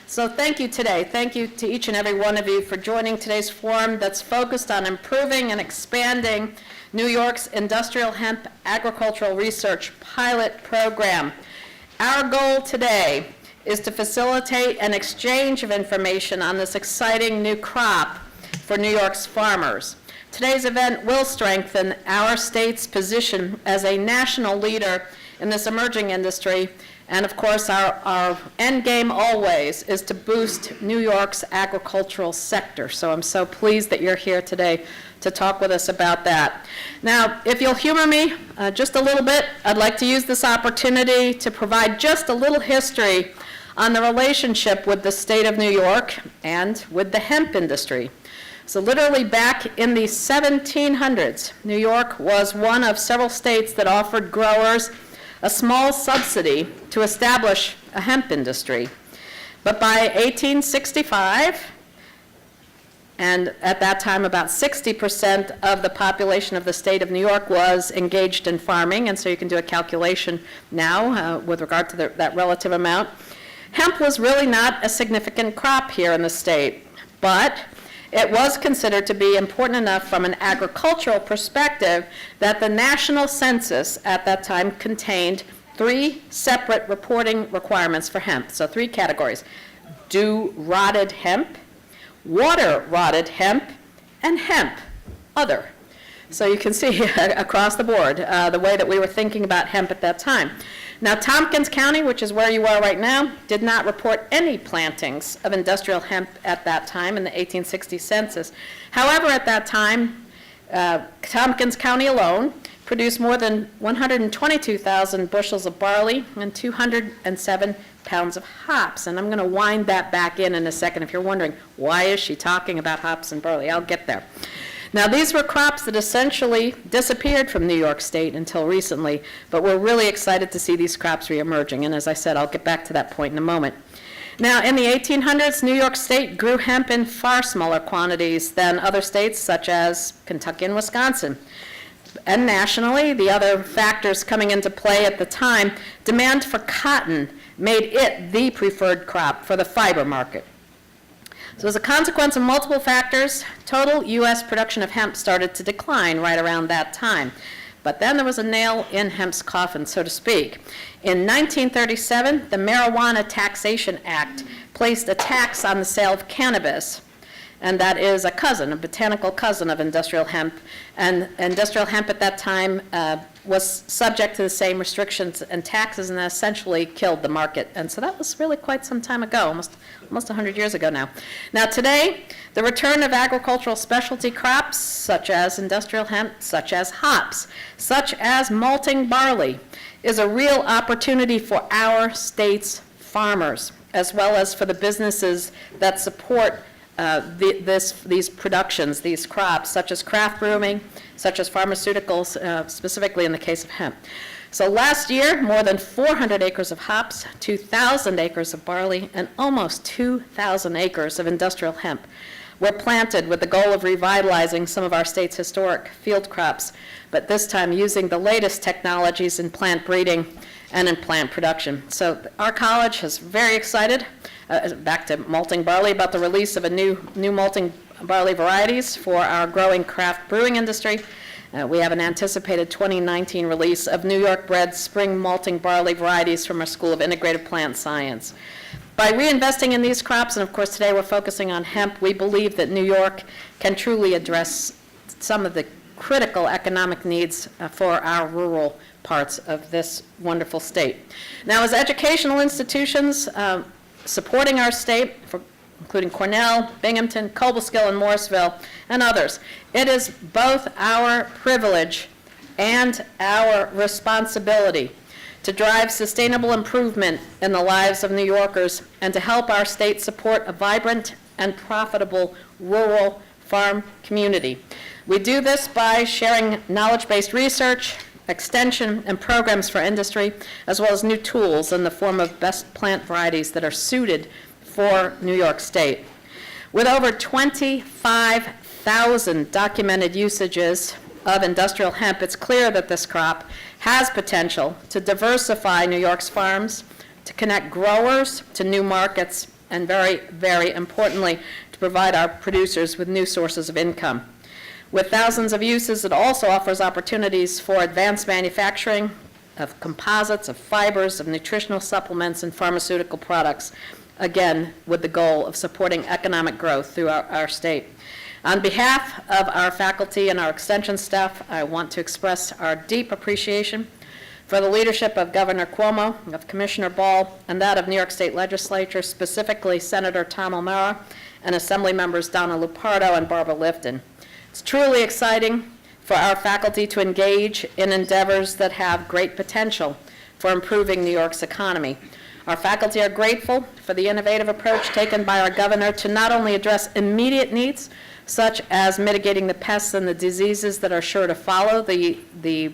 So thank you today. Thank you to each and every one of you for joining today's forum that's focused on improving and expanding New York's Industrial Hemp Agricultural Research Pilot Program. Our goal today is to facilitate an exchange of information on this exciting new crop for New York's farmers. Today's event will strengthen our state's position as a national leader in this emerging industry. And of course, our end game always is to boost New York's agricultural sector. So I'm so pleased that you're here today to talk with us about that. Now, if you'll humor me just a little bit, I'd like to use this opportunity to provide just a little history on the relationship with the state of New York and with the hemp industry. So literally back in the 1700s, New York was one of several states that offered growers a small subsidy to establish a hemp industry. But by 1865, and at that time about 60% of the population of the state of New York was engaged in farming, and so you can do a calculation now with regard to that relative amount. Hemp was really not a significant crop here in the state, but it was considered to be important enough from an agricultural perspective that the national census at that time contained 3 separate reporting requirements for hemp. So 3 categories: dew-rotted hemp, water-rotted hemp, and hemp other. So you can see across the board the way that we were thinking about hemp at that time. Now, Tompkins County, which is where you are right now, did not report any plantings of industrial hemp at that time in the 1860 census. However, at that time, Tompkins County alone produced more than 122,000 bushels of barley and 207 pounds of hops. And I'm going to wind that back in a second if you're wondering, why is she talking about hops and barley? I'll get there. Now, these were crops that essentially disappeared from New York State until recently, but we're really excited to see these crops reemerging. And as I said, I'll get back to that point in a moment. Now, in the 1800s, New York State grew hemp in far smaller quantities than other states such as Kentucky and Wisconsin. And nationally, the other factors coming into play at the time, demand for cotton made it the preferred crop for the fiber market. So as a consequence of multiple factors, total U.S. production of hemp started to decline right around that time. But then there was a nail in hemp's coffin, so to speak. In 1937, the Marijuana Taxation Act placed a tax on the sale of cannabis, and that is a botanical cousin of industrial hemp. And industrial hemp at that time was subject to the same restrictions and taxes, and that essentially killed the market. And so that was really quite some time ago, almost 100 years ago now. Now today, the return of agricultural specialty crops, such as industrial hemp, such as hops, such as malting barley, is a real opportunity for our state's farmers, as well as for the businesses that support these productions, these crops, such as craft brewing, such as pharmaceuticals, specifically in the case of hemp. So last year, more than 400 acres of hops, 2,000 acres of barley, and almost 2,000 acres of industrial hemp were planted with the goal of revitalizing some of our state's historic field crops, but this time using the latest technologies in plant breeding and in plant production. So our college is very excited, back to malting barley, about the release of a new malting barley varieties for our growing craft brewing industry. We have an anticipated 2019 release of New York-bred spring malting barley varieties from our School of Integrated Plant Science. By reinvesting in these crops, and of course today we're focusing on hemp, we believe that New York can truly address some of the critical economic needs for our rural parts of this wonderful state. Now, as educational institutions supporting our state, including Cornell, Binghamton, Cobleskill, and Morrisville, and others, it is both our privilege and our responsibility to drive sustainable improvement in the lives of New Yorkers and to help our state support a vibrant and profitable rural farm community. We do this by sharing knowledge-based research, extension, and programs for industry, as well as new tools in the form of best plant varieties that are suited for New York State. With over 25,000 documented usages of industrial hemp, it's clear that this crop has potential to diversify New York's farms, to connect growers to new markets, and very, very importantly, to provide our producers with new sources of income. With thousands of uses, it also offers opportunities for advanced manufacturing of composites, of fibers, of nutritional supplements, and pharmaceutical products, again, with the goal of supporting economic growth throughout our state. On behalf of our faculty and our extension staff, I want to express our deep appreciation for the leadership of Governor Cuomo, of Commissioner Ball, and that of New York State Legislature, specifically Senator Tom O'Mara and Assembly members Donna Lupardo and Barbara Lifton. It's truly exciting for our faculty to engage in endeavors that have great potential for improving New York's economy. Our faculty are grateful for the innovative approach taken by our governor to not only address immediate needs, such as mitigating the pests and the diseases that are sure to follow the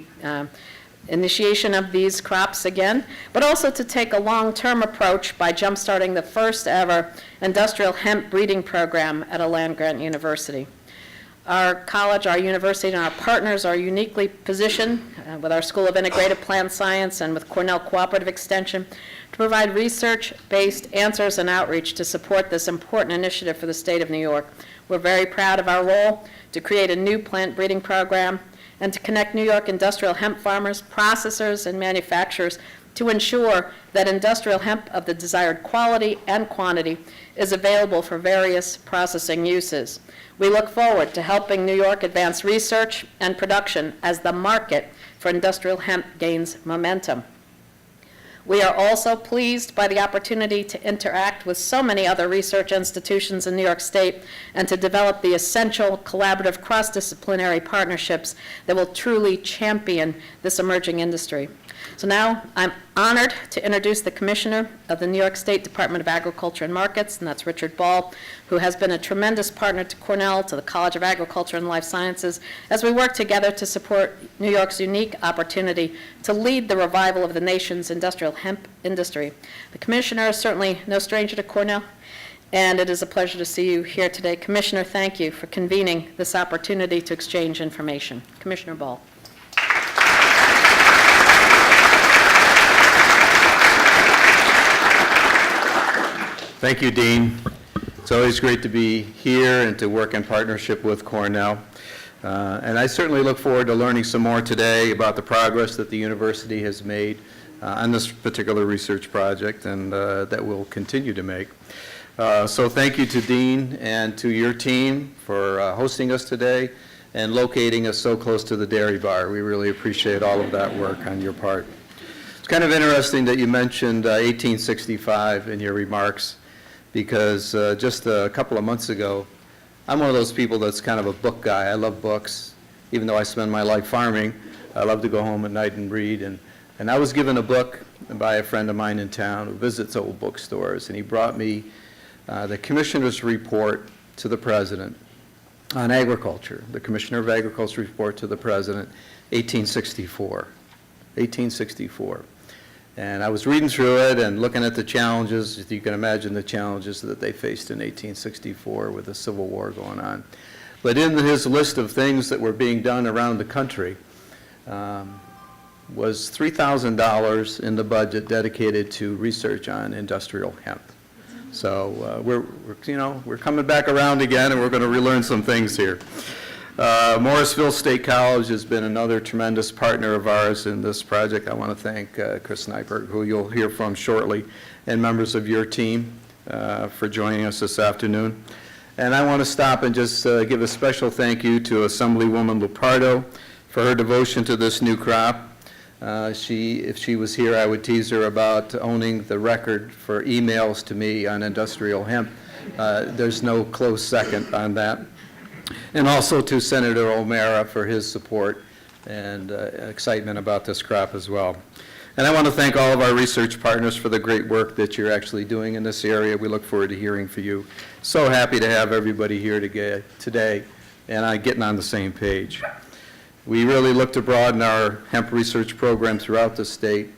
initiation of these crops again, but also to take a long-term approach by jumpstarting the first ever industrial hemp breeding program at a land-grant university. Our college, our university, and our partners are uniquely positioned with our School of Integrated Plant Science and with Cornell Cooperative Extension to provide research-based answers and outreach to support this important initiative for the state of New York. We're very proud of our role to create a new plant breeding program and to connect New York industrial hemp farmers, processors, and manufacturers to ensure that industrial hemp of the desired quality and quantity is available for various processing uses. We look forward to helping New York advance research and production as the market for industrial hemp gains momentum. We are also pleased by the opportunity to interact with so many other research institutions in New York State and to develop the essential collaborative cross-disciplinary partnerships that will truly champion this emerging industry. So now I'm honored to introduce the Commissioner of the New York State Department of Agriculture and Markets, and that's Richard Ball, who has been a tremendous partner to Cornell, to the College of Agriculture and Life Sciences, as we work together to support New York's unique opportunity to lead the revival of the nation's industrial hemp industry. The Commissioner is certainly no stranger to Cornell, and it is a pleasure to see you here today. Commissioner, thank you for convening this opportunity to exchange information. Commissioner Ball. Thank you, Dean. It's always great to be here and to work in partnership with Cornell. And I certainly look forward to learning some more today about the progress that the university has made on this particular research project and that we'll continue to make. So thank you to Dean and to your team for hosting us today and locating us so close to the dairy bar. We really appreciate all of that work on your part. It's kind of interesting that you mentioned 1865 in your remarks, because just a couple of months ago, I'm one of those people that's kind of a book guy. I love books. Even though I spend my life farming, I love to go home at night and read. And I was given a book by a friend of mine in town who visits old bookstores, and he brought me the Commissioner's Report to the President on Agriculture, the Commissioner of Agriculture Report to the President, 1864. 1864. And I was reading through it and looking at the challenges. You can imagine the challenges that they faced in 1864 with the Civil War going on. But in his list of things that were being done around the country was $3,000 in the budget dedicated to research on industrial hemp. So we're coming back around again, and we're going to relearn some things here. Morrisville State College has been another tremendous partner of ours in this project. I want to thank Chris Nyberg, who you'll hear from shortly, and members of your team for joining us this afternoon. And I want to stop and just give a special thank you to Assemblywoman Lupardo for her devotion to this new crop. If she was here, I would tease her about owning the record for emails to me on industrial hemp. There's no close second on that. And also to Senator O'Mara for his support and excitement about this crop as well. And I want to thank all of our research partners for the great work that you're actually doing in this area. We look forward to hearing from you. So happy to have everybody here today and getting on the same page. We really look to broaden our hemp research program throughout the state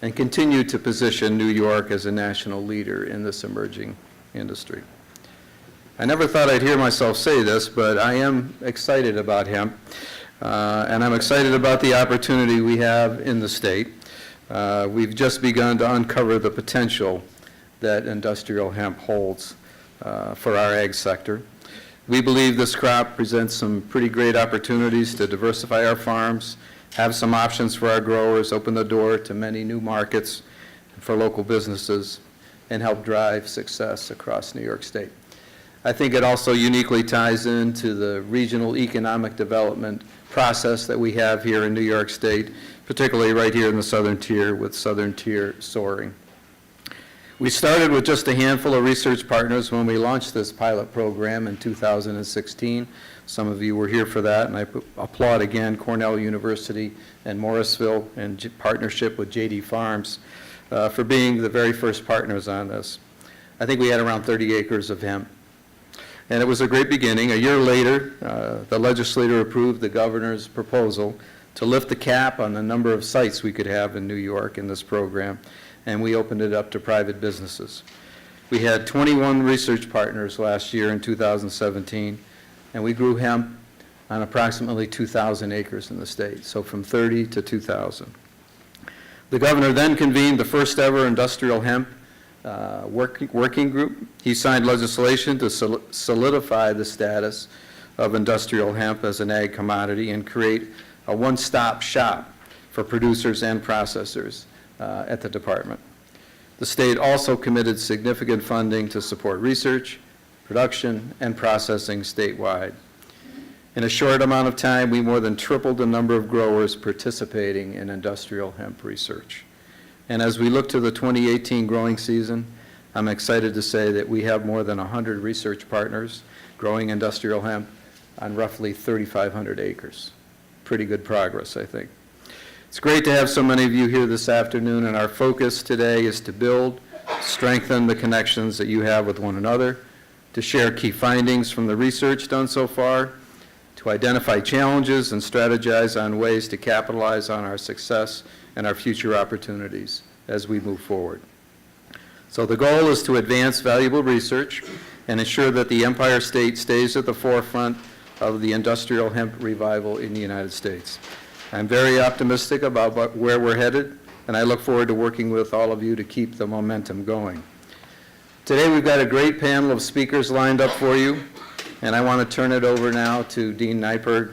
and continue to position New York as a national leader in this emerging industry. I never thought I'd hear myself say this, but I am excited about hemp, and I'm excited about the opportunity we have in the state. We've just begun to uncover the potential that industrial hemp holds for our ag sector. We believe this crop presents some pretty great opportunities to diversify our farms, have some options for our growers, open the door to many new markets for local businesses, and help drive success across New York State. I think it also uniquely ties into the regional economic development process that we have here in New York State, particularly right here in the Southern Tier, with Southern Tier soaring. We started with just a handful of research partners when we launched this pilot program in 2016. Some of you were here for that, and I applaud again Cornell University and Morrisville in partnership with JD Farms for being the very first partners on this. I think we had around 30 acres of hemp. And it was a great beginning. A year later, the legislature approved the governor's proposal to lift the cap on the number of sites we could have in New York in this program, and we opened it up to private businesses. We had 21 research partners last year in 2017, and we grew hemp on approximately 2,000 acres in the state, so from 30 to 2,000. The governor then convened the first ever industrial hemp working group. He signed legislation to solidify the status of industrial hemp as an ag commodity and create a one-stop shop for producers and processors at the department. The state also committed significant funding to support research, production, and processing statewide. In a short amount of time, we more than tripled the number of growers participating in industrial hemp research. And as we look to the 2018 growing season, I'm excited to say that we have more than 100 research partners growing industrial hemp on roughly 3,500 acres. Pretty good progress, I think. It's great to have so many of you here this afternoon, and our focus today is to build, strengthen the connections that you have with one another, to share key findings from the research done so far, to identify challenges and strategize on ways to capitalize on our success and our future opportunities as we move forward. So the goal is to advance valuable research and ensure that the Empire State stays at the forefront of the industrial hemp revival in the United States. I'm very optimistic about where we're headed, and I look forward to working with all of you to keep the momentum going. Today we've got a great panel of speakers lined up for you, and I want to turn it over now to Dean Nyberg,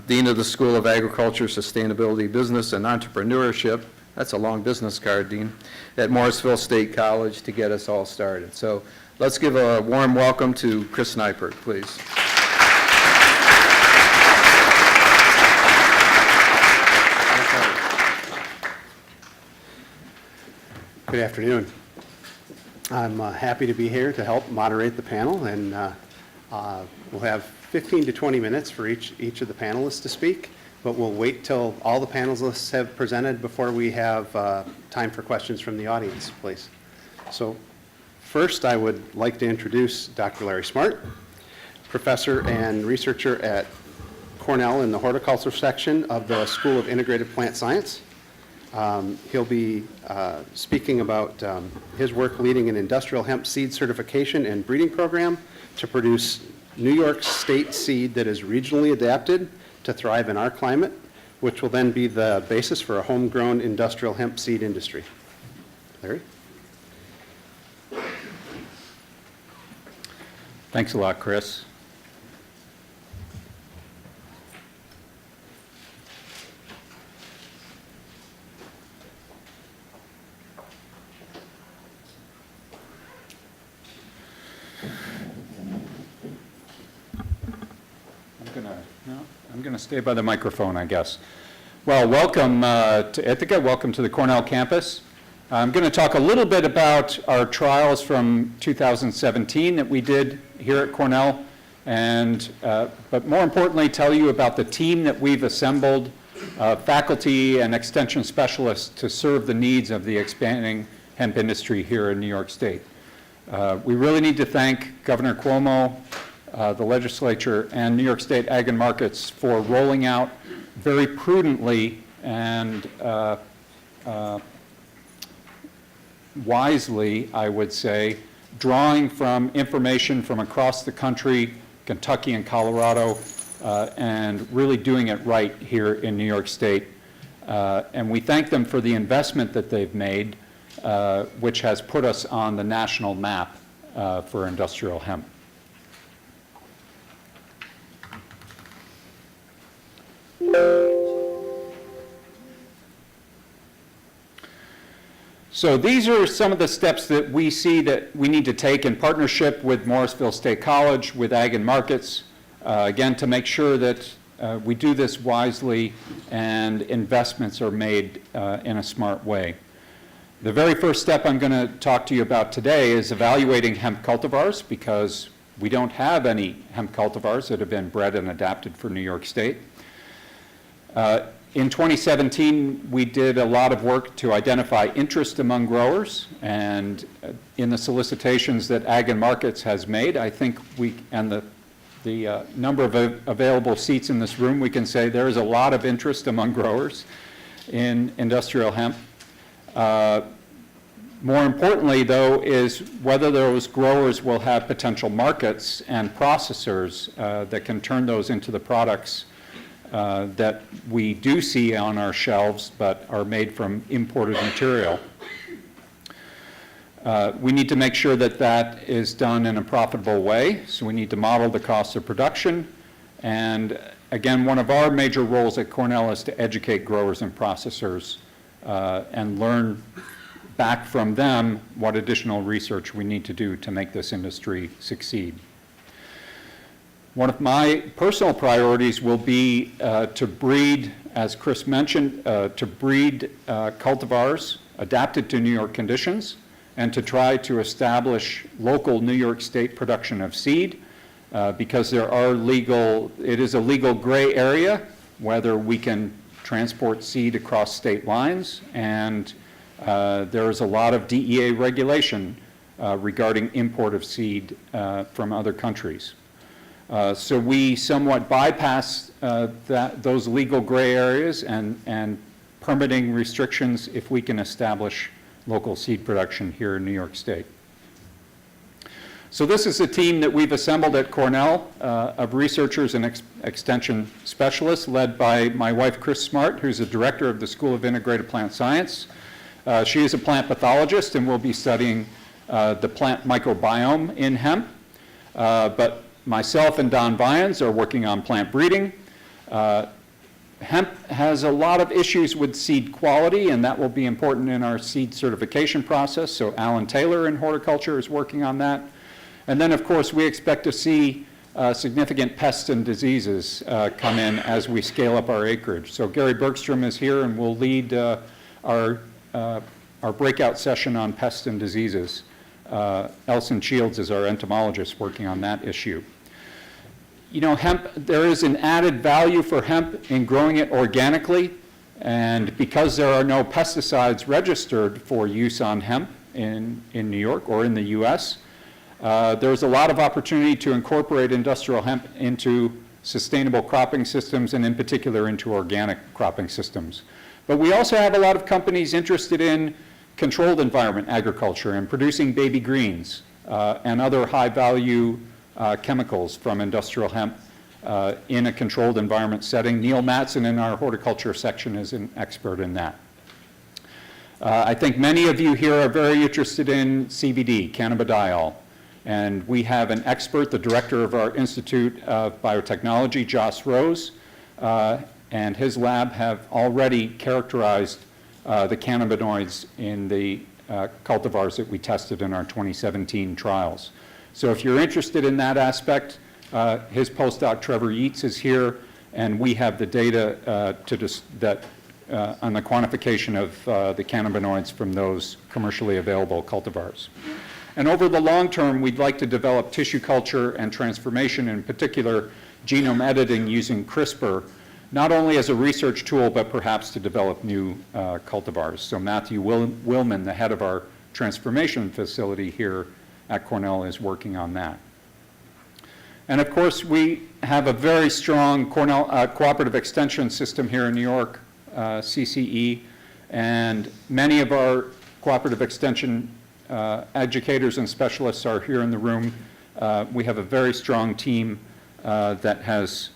Dean of the School of Agriculture, Sustainability, Business, and Entrepreneurship. That's a long business card, Dean, at Morrisville State College to get us all started. So let's give a warm welcome to Chris Nyberg, please. Good afternoon. I'm happy to be here to help moderate the panel, and we'll have 15 to 20 minutes for each of the panelists to speak, but we'll wait till all the panelists have presented before we have time for questions from the audience, please. So first, I would like to introduce Dr. Larry Smart, professor and researcher at Cornell in the horticulture section of the School of Integrated Plant Science. He'll be speaking about his work leading an industrial hemp seed certification and breeding program to produce New York State seed that is regionally adapted to thrive in our climate, which will then be the basis for a homegrown industrial hemp seed industry. Larry? Thanks a lot, Chris. I'm going to stay by the microphone, I guess. Well, welcome to Ithaca. Welcome to the Cornell campus. I'm going to talk a little bit about our trials from 2017 that we did here at Cornell, and but more importantly, tell you about the team that we've assembled, faculty and extension specialists to serve the needs of the expanding hemp industry here in New York State. We really need to thank Governor Cuomo, the legislature, and New York State Ag and Markets for rolling out very prudently and wisely, I would say, drawing from information from across the country, Kentucky and Colorado, and really doing it right here in New York State. And we thank them for the investment that they've made. which has put us on the national map for industrial hemp. So these are some of the steps that we see that we need to take in partnership with Morrisville State College, with Ag and Markets, again, to make sure that we do this wisely and investments are made in a smart way. The very first step I'm going to talk to you about today is evaluating hemp cultivars, because we don't have any hemp cultivars that have been bred and adapted for New York State. In 2017, we did a lot of work to identify interest among growers, and in the solicitations that Ag and Markets has made, I think and the number of available seats in this room, we can say there is a lot of interest among growers in industrial hemp. More importantly, though, is whether those growers will have potential markets and processors that can turn those into the products that we do see on our shelves but are made from imported material. We need to make sure that that is done in a profitable way, so we need to model the cost of production. And again, one of our major roles at Cornell is to educate growers and processors and learn back from them what additional research we need to do to make this industry succeed. One of my personal priorities will be to breed, as Chris mentioned, to breed cultivars adapted to New York conditions, and to try to establish local New York State production of seed, because it is a legal gray area whether we can transport seed across state lines, and there is a lot of DEA regulation regarding import of seed from other countries. So we somewhat bypass those legal gray areas and permitting restrictions if we can establish local seed production here in New York State. So this is a team that we've assembled at Cornell of researchers and extension specialists, led by my wife, Chris Smart, who's the director of the School of Integrated Plant Science. She is a plant pathologist and will be studying the plant microbiome in hemp. But myself and Don Vyans are working on plant breeding. Hemp has a lot of issues with seed quality, and that will be important in our seed certification process. So Alan Taylor in horticulture is working on that. And then, of course, we expect to see significant pests and diseases come in as we scale up our acreage. So Gary Bergstrom is here and will lead our breakout session on pests and diseases. Elson Shields is our entomologist working on that issue. You know, hemp, there is an added value for hemp in growing it organically, and because there are no pesticides registered for use on hemp in New York or in the US, there's a lot of opportunity to incorporate industrial hemp into sustainable cropping systems, and in particular into organic cropping systems. But we also have a lot of companies interested in controlled environment agriculture and producing baby greens and other high-value chemicals from industrial hemp in a controlled environment setting. Neil Mattson in our horticulture section is an expert in that. I think many of you here are very interested in CBD, cannabidiol, and we have an expert, the director of our Institute of Biotechnology, Joss Rose, and his lab have already characterized the cannabinoids in the cultivars that we tested in our 2017 trials. So if you're interested in that aspect, his postdoc Trevor Yeats is here, and we have the data on the quantification of the cannabinoids from those commercially available cultivars. And over the long term, we'd like to develop tissue culture and transformation, in particular genome editing using CRISPR, not only as a research tool, but perhaps to develop new cultivars. So Matthew Willman, the head of our transformation facility here at Cornell, is working on that. And of course, we have a very strong Cornell cooperative extension system here in New York, CCE, and many of our cooperative extension educators and specialists are here in the room. We have a very strong team that has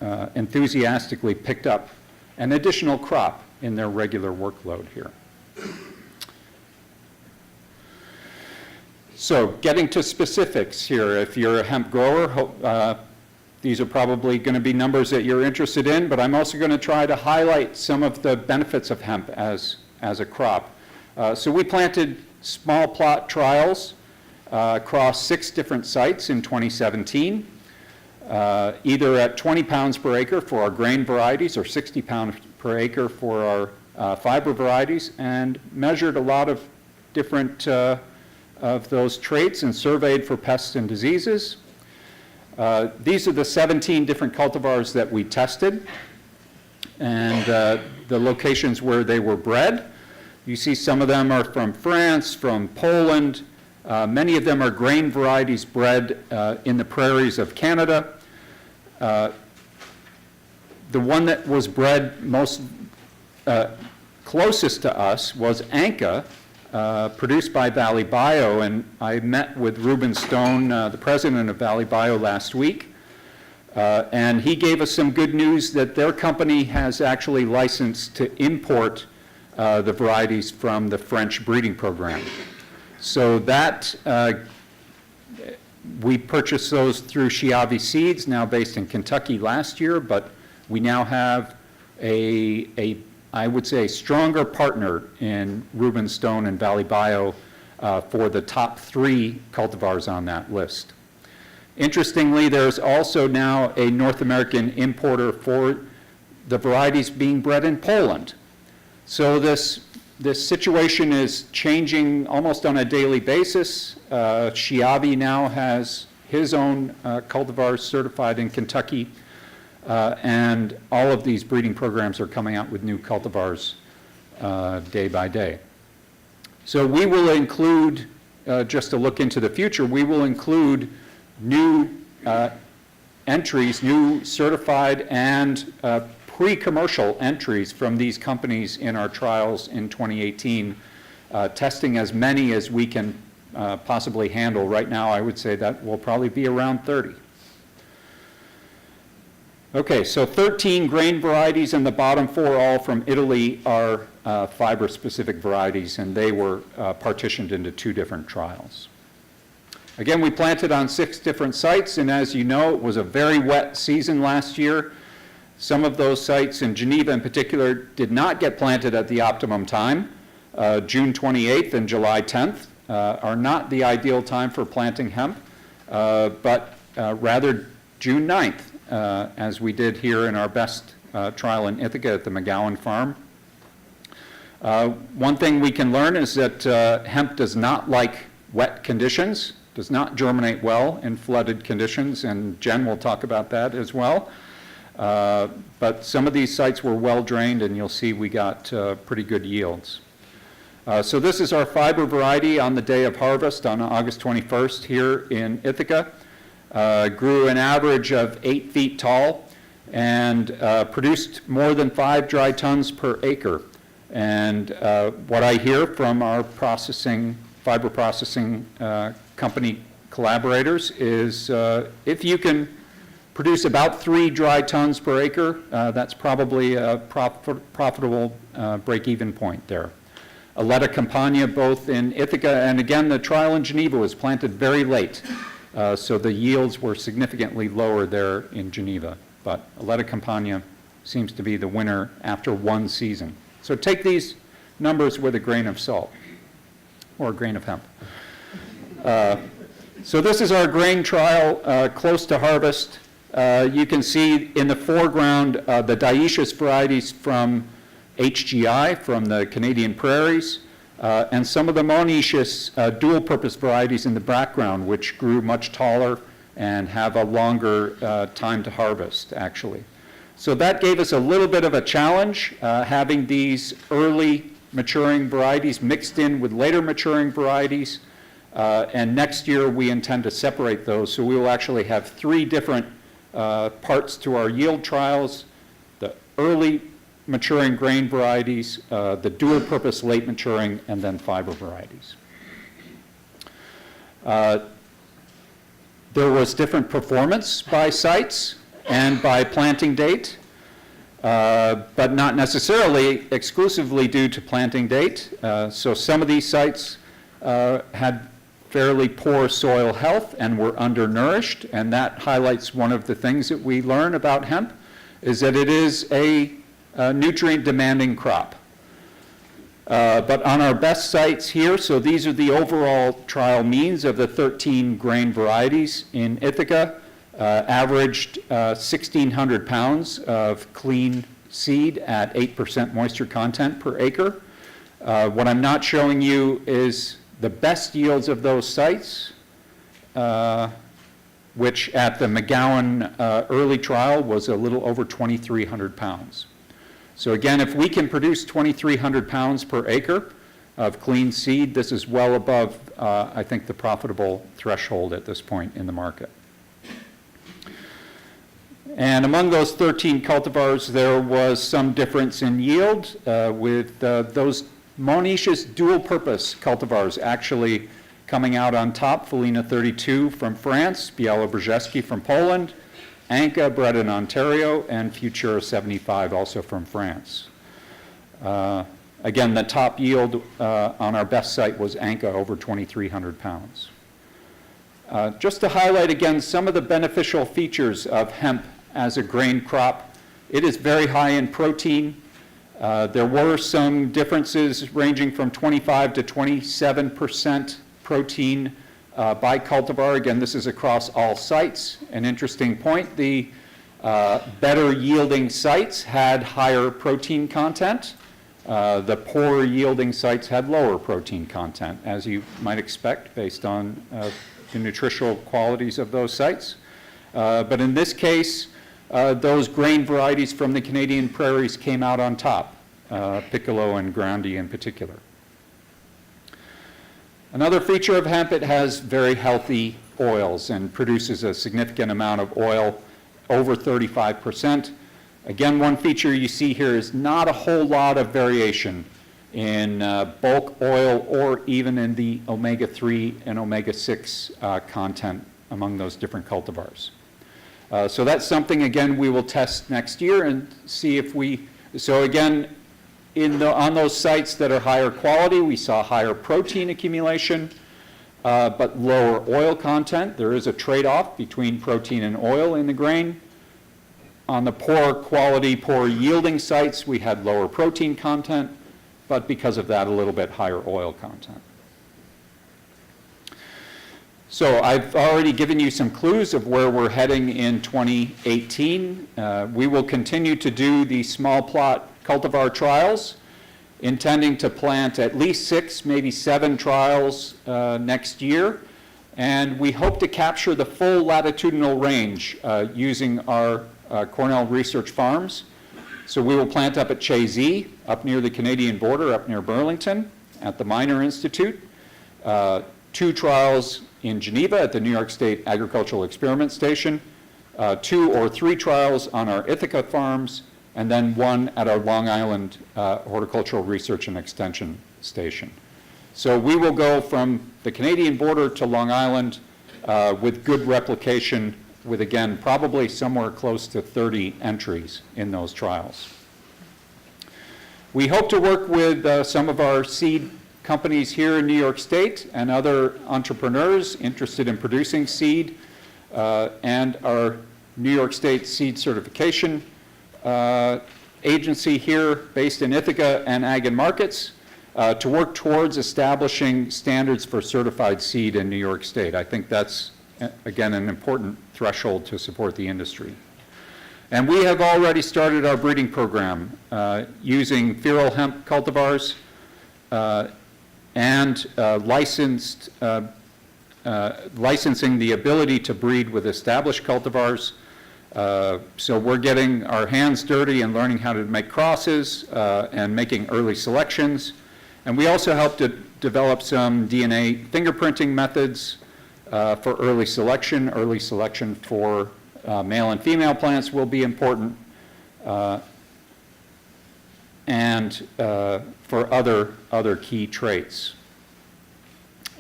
enthusiastically picked up an additional crop in their regular workload here. So getting to specifics here, if you're a hemp grower, these are probably going to be numbers that you're interested in, but I'm also going to try to highlight some of the benefits of hemp as a crop. So we planted small plot trials across 6 different sites in 2017, either at 20 pounds per acre for our grain varieties or 60 pounds per acre for our fiber varieties, and measured a lot of different of those traits and surveyed for pests and diseases. These are the 17 different cultivars that we tested and the locations where they were bred. You see some of them are from France, from Poland. Many of them are grain varieties bred in the prairies of Canada. The one that was bred most closest to us was Anka, produced by Valley Bio, and I met with Ruben Stone, the president of Valley Bio, last week, and he gave us some good news that their company has actually licensed to import the varieties from the French breeding program. So that, we purchased those through Chiavi Seeds, now based in Kentucky last year, but we now have I would say, stronger partner in Ruben Stone and Valley Bio for the top 3 cultivars on that list. Interestingly, there's also now a North American importer for the varieties being bred in Poland. So this situation is changing almost on a daily basis. Chiavi now has his own cultivars certified in Kentucky. And all of these breeding programs are coming out with new cultivars day by day. So we will include, just to look into the future, we will include new entries, new certified and pre-commercial entries from these companies in our trials in 2018, testing as many as we can possibly handle. Right now, I would say that will probably be around 30. Okay, so 13 grain varieties, and the bottom 4, all from Italy, are fiber-specific varieties, and they were partitioned into 2 different trials. Again, we planted on 6 different sites, and as you know, it was a very wet season last year. Some of those sites, in Geneva in particular, did not get planted at the optimum time. June 28th and July 10th are not the ideal time for planting hemp, but rather June 9th. As we did here in our best trial in Ithaca at the McGowan farm. One thing we can learn is that hemp does not like wet conditions, does not germinate well in flooded conditions, and Jen will talk about that as well. But some of these sites were well drained, and you'll see we got pretty good yields. So this is our fiber variety on the day of harvest on August 21st here in Ithaca. Grew an average of 8 feet tall and produced more than 5 dry tons per acre. And what I hear from our fiber processing company collaborators is if you can produce about 3 dry tons per acre, that's probably a profitable break-even point there. Aletta Campagna, both in Ithaca, and again, the trial in Geneva was planted very late. So the yields were significantly lower there in Geneva. But Aletta Campagna seems to be the winner after 1 season. So take these numbers with a grain of salt, or a grain of hemp. So this is our grain trial close to harvest. You can see in the foreground the dioecious varieties from HGI, from the Canadian prairies. And some of the monoecious dual-purpose varieties in the background, which grew much taller and have a longer time to harvest, actually. So that gave us a little bit of a challenge, having these early maturing varieties mixed in with later maturing varieties. And next year, we intend to separate those. So we will actually have 3 different parts to our yield trials: the early maturing grain varieties, the dual-purpose late maturing, and then fiber varieties. There was different performance by sites and by planting date, but not necessarily exclusively due to planting date. So some of these sites had fairly poor soil health and were undernourished, and that highlights one of the things that we learn about hemp, is that it is a nutrient-demanding crop. But on our best sites here, so these are the overall trial means of the 13 grain varieties in Ithaca, averaged 1,600 pounds of clean seed at 8% moisture content per acre. What I'm not showing you is the best yields of those sites, which at the McGowan early trial was a little over 2,300 pounds. So again, if we can produce 2,300 pounds per acre of clean seed, this is well above, I think, the profitable threshold at this point in the market. And among those 13 cultivars, there was some difference in yield with those monoecious dual-purpose cultivars actually coming out on top. Felina 32 from France, Bielo-Brzeski from Poland, Anka bred in Ontario, and Futura 75 also from France. Again, the top yield on our best site was Anka, over 2,300 pounds. Just to highlight again some of the beneficial features of hemp as a grain crop, it is very high in protein. There were some differences ranging from 25 to 27% protein by cultivar. Again, this is across all sites. An interesting point, the better yielding sites had higher protein content. The poorer yielding sites had lower protein content, as you might expect based on the nutritional qualities of those sites. But in this case, those grain varieties from the Canadian prairies came out on top, Piccolo and Grandi in particular. Another feature of hemp, it has very healthy oils and produces a significant amount of oil, over 35%. Again, one feature you see here is not a whole lot of variation in bulk oil or even in the omega-3 and omega-6 content among those different cultivars. So that's something, again, we will test next year and see if we, so again, on those sites that are higher quality, we saw higher protein accumulation, but lower oil content. There is a trade-off between protein and oil in the grain. On the poor quality, poor yielding sites, we had lower protein content, but because of that, a little bit higher oil content. So I've already given you some clues of where we're heading in 2018. We will continue to do the small plot cultivar trials, intending to plant at least 6, maybe 7 trials next year. And we hope to capture the full latitudinal range using our Cornell research farms. So we will plant up at Chazy, up near the Canadian border, up near Burlington, at the Miner Institute. 2 trials in Geneva at the New York State Agricultural Experiment Station, 2 or 3 trials on our Ithaca farms, and then 1 at our Long Island Horticultural Research and Extension Station. So we will go from the Canadian border to Long Island with good replication, with, again, probably somewhere close to 30 entries in those trials. We hope to work with some of our seed companies here in New York State and other entrepreneurs interested in producing seed, and our New York State Seed Certification agency here based in Ithaca and Ag and Markets to work towards establishing standards for certified seed in New York State. I think that's, again, an important threshold to support the industry. And we have already started our breeding program using feral hemp cultivars and licensing the ability to breed with established cultivars. So we're getting our hands dirty and learning how to make crosses and making early selections. And we also help to develop some DNA fingerprinting methods for early selection. Early selection for male and female plants will be important, and for other key traits.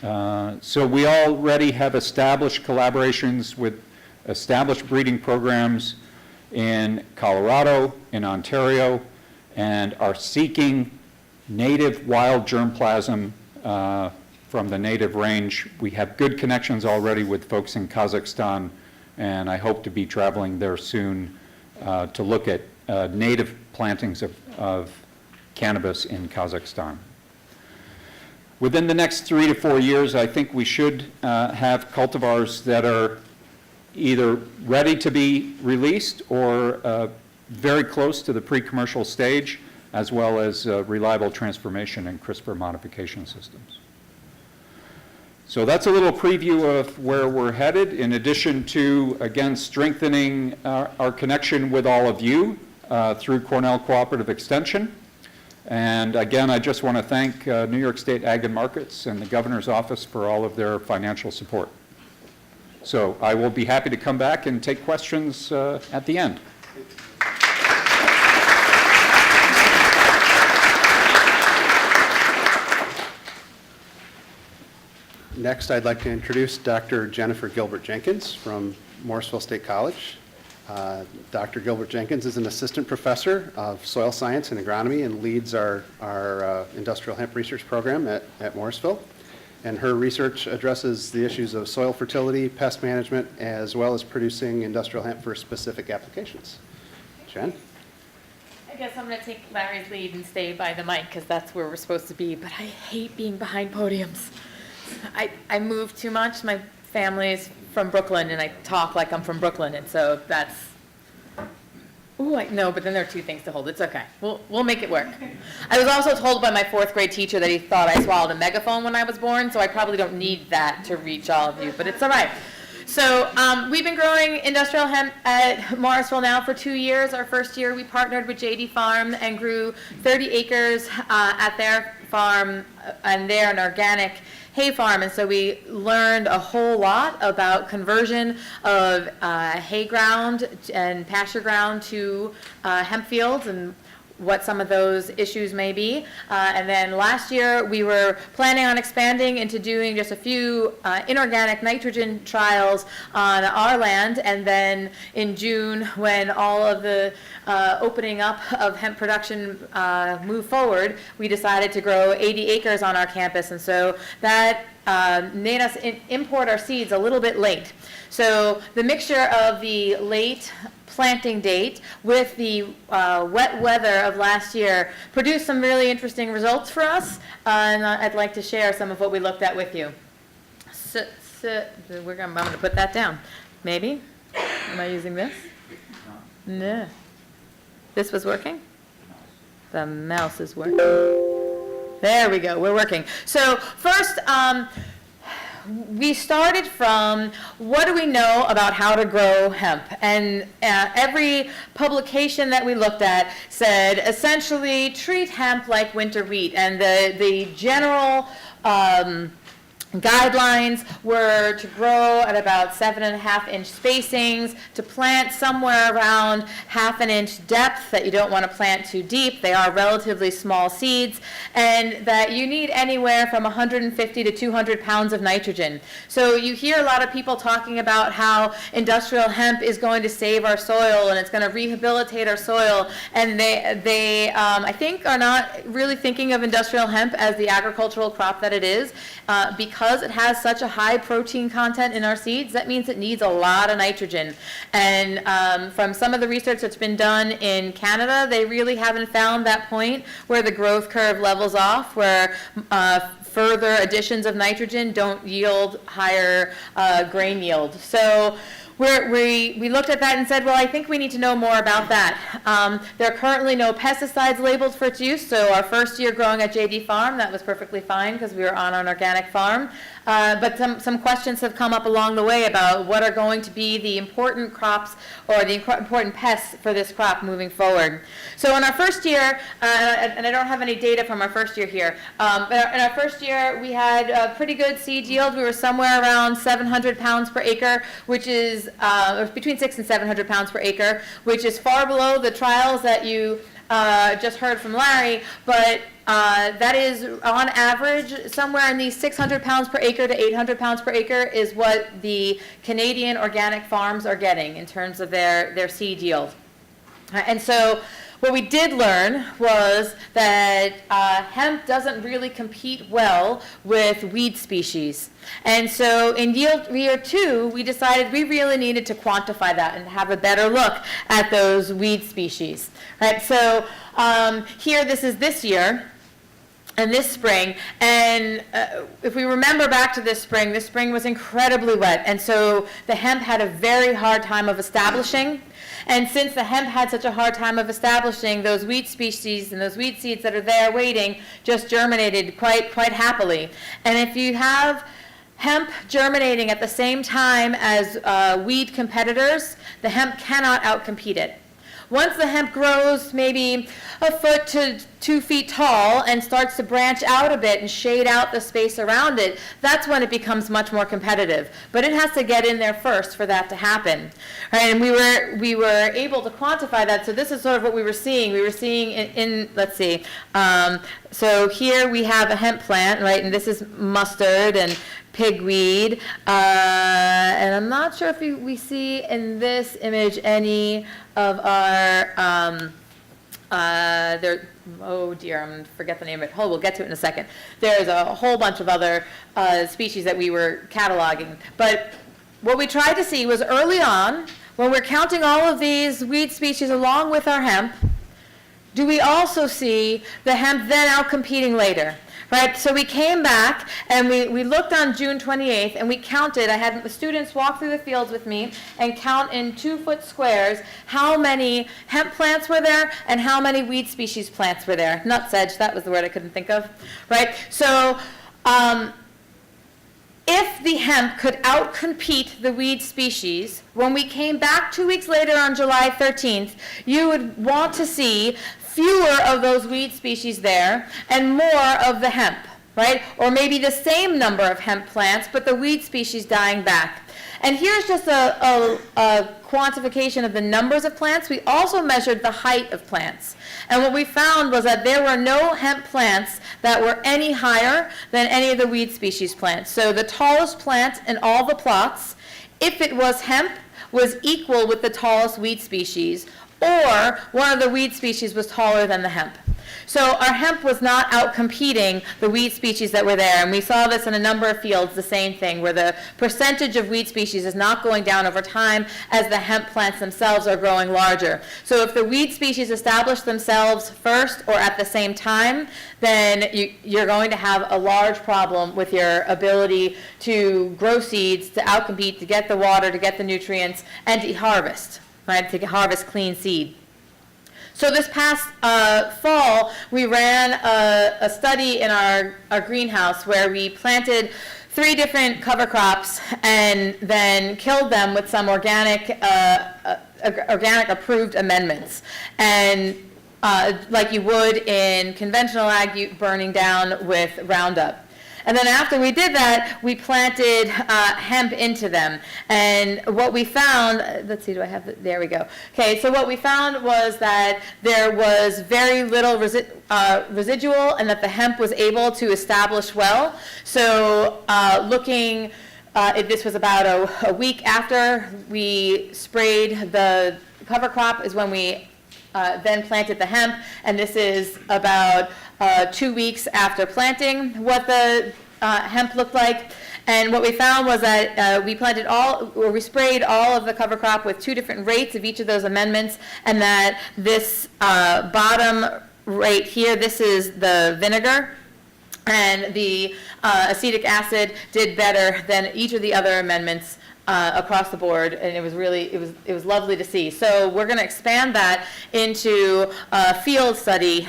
So we already have established collaborations with established breeding programs in Colorado, in Ontario, and are seeking native wild germplasm for from the native range. We have good connections already with folks in Kazakhstan, and I hope to be traveling there soon to look at native plantings of cannabis in Kazakhstan. Within the next 3 to 4 years, I think we should have cultivars that are either ready to be released or very close to the pre-commercial stage, as well as reliable transformation and CRISPR modification systems. So that's a little preview of where we're headed, in addition to, again, strengthening our connection with all of you through Cornell Cooperative Extension. And again, I just want to thank New York State Ag and Markets and the Governor's Office for all of their financial support. So I will be happy to come back and take questions at the end. Next, I'd like to introduce Dr. Jennifer Gilbert Jenkins from Morrisville State College. Dr. Gilbert Jenkins is an assistant professor of soil science and agronomy and leads our industrial hemp research program at Morrisville. And her research addresses the issues of soil fertility, pest management, as well as producing industrial hemp for specific applications. Jen? I guess I'm going to take Larry's lead and stay by the mic because that's where we're supposed to be, but I hate being behind podiums. I move too much. My family's from Brooklyn, and I talk like I'm from Brooklyn, and so that's, ooh, no, but then there are two things to hold. It's okay. We'll make it work. I was also told by my 4th grade teacher that he thought I swallowed a megaphone when I was born, so I probably don't need that to reach all of you, but it's all right. So we've been growing industrial hemp at Morrisville now for 2 years. Our first year we partnered with JD Farm and grew 30 acres at their farm, and they're an organic hay farm, and so we learned a whole lot about conversion of hay ground and pasture ground to hemp fields and what some of those issues may be. And then last year, we were planning on expanding into doing just a few inorganic nitrogen trials on our land. And then in June, when all of the opening up of hemp production moved forward, we decided to grow 80 acres on our campus. And so that made us import our seeds a little bit late. So the mixture of the late planting date with the wet weather of last year produced some really interesting results for us, and I'd like to share some of what we looked at with you. I'm going to put that down. Maybe? Am I using this? No. This was working? The mouse is working. There we go. We're working. So first, we started from what do we know about how to grow hemp, and every publication that we looked at said essentially treat hemp like winter wheat, and the general guidelines were to grow at about 7.5-inch spacings, to plant somewhere around 1/2 inch depth, that you don't want to plant too deep. They are relatively small seeds, and that you need anywhere from 150 to 200 pounds of nitrogen. So you hear a lot of people talking about how industrial hemp is going to save our soil and it's going to rehabilitate our soil, and they I think are not really thinking of industrial hemp as the agricultural crop that it is, because it has such a high protein content in our seeds. That means it needs a lot of nitrogen. And from some of the research that's been done in Canada, they really haven't found that point where the growth curve levels off, where further additions of nitrogen don't yield higher grain yield. So we looked at that and said, well, I think we need to know more about that. There are currently no pesticides labeled for its use, so our first year growing at JD Farm, that was perfectly fine because we were on an organic farm. But some questions have come up along the way about what are going to be the important crops or the important pests for this crop moving forward. So in our first year, and I don't have any data from our first year here, but in our first year we had a pretty good seed yield. We were somewhere around 700 pounds per acre, which is between 600 and 700 pounds per acre, which is far below the trials that you just heard from Larry, but that is on average somewhere in the 600 pounds per acre to 800 pounds per acre is what the Canadian organic farms are getting in terms of their seed yield. And so What we did learn was that hemp doesn't really compete well with weed species. And so in year 2, we decided we really needed to quantify that and have a better look at those weed species. Right? So here, this is this year and this spring, and if we remember back to this spring was incredibly wet, and so the hemp had a very hard time of establishing. And since the hemp had such a hard time of establishing, those weed species and those weed seeds that are there waiting just germinated quite happily. And if you have hemp germinating at the same time as weed competitors, the hemp cannot outcompete it. Once the hemp grows maybe a foot to 2 feet tall and starts to branch out a bit and shade out the space around it, that's when it becomes much more competitive. But it has to get in there first for that to happen. Right? And we were able to quantify that. So this is sort of what we were seeing. We were seeing in let's see. So here we have a hemp plant, right? And this is mustard and pigweed. And I'm not sure if we see in this image any of our, oh dear, I'm going to forget the name of it. We'll get to it in a second. There's a whole bunch of other species that we were cataloging. But what we tried to see was early on, when we're counting all of these weed species along with our hemp, do we also see the hemp then outcompeting later? Right, so we came back and we looked on June 28th and we counted. I had the students walk through the fields with me and count in 2-foot squares how many hemp plants were there and how many weed species plants were there. Nutsedge, that was the word I couldn't think of. Right, so if the hemp could outcompete the weed species, when we came back 2 weeks later on July 13th, you would want to see fewer of those weed species there and more of the hemp, right? Or maybe the same number of hemp plants, but the weed species dying back. And here's just a quantification of the numbers of plants. We also measured the height of plants. And what we found was that there were no hemp plants that were any higher than any of the weed species plants. So the tallest plant in all the plots, if it was hemp, was equal with the tallest weed species, or one of the weed species was taller than the hemp. So our hemp was not outcompeting the weed species that were there, and we saw this in a number of fields, the same thing, where the percentage of weed species is not going down over time as the hemp plants themselves are growing larger. So if the weed species establish themselves first or at the same time, then you're going to have a large problem with your ability to grow seeds, to outcompete, to get the water, to get the nutrients, and to harvest. Right, to harvest clean seed. So this past fall, we ran a study in our greenhouse where we planted 3 different cover crops and then killed them with some organic approved amendments. And like you would in conventional ag, burning down with Roundup. And then after we did that, we planted hemp into them. And what we found, let's see, do I have, there we go. Okay, so what we found was that there was very little residual and that the hemp was able to establish well. So this was about a week after we sprayed the cover crop is when we then planted the hemp, and this is about 2 weeks after planting what the hemp looked like. And what we found was that we sprayed all of the cover crop with 2 different rates of each of those amendments, and that this bottom rate here, this is the vinegar, and the acetic acid did better than each of the other amendments across the board, and it was lovely to see. So we're going to expand that into a field study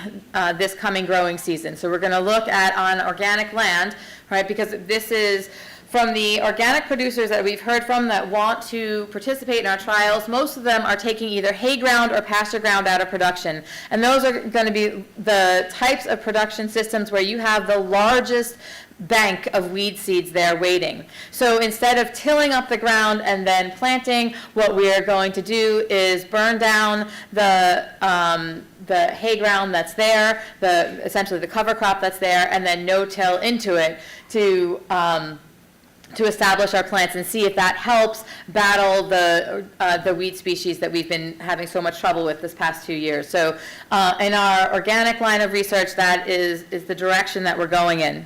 this coming growing season. So we're going to look at on organic land, right? Because this is from the organic producers that we've heard from that want to participate in our trials. Most of them are taking either hay ground or pasture ground out of production. And those are going to be the types of production systems where you have the largest bank of weed seeds there waiting. So instead of tilling up the ground and then planting, what we are going to do is burn down the hay ground that's there, essentially the cover crop that's there, and then no-till into it to to establish our plants and see if that helps battle the weed species that we've been having so much trouble with this past 2 years. So in our organic line of research, that is the direction that we're going in.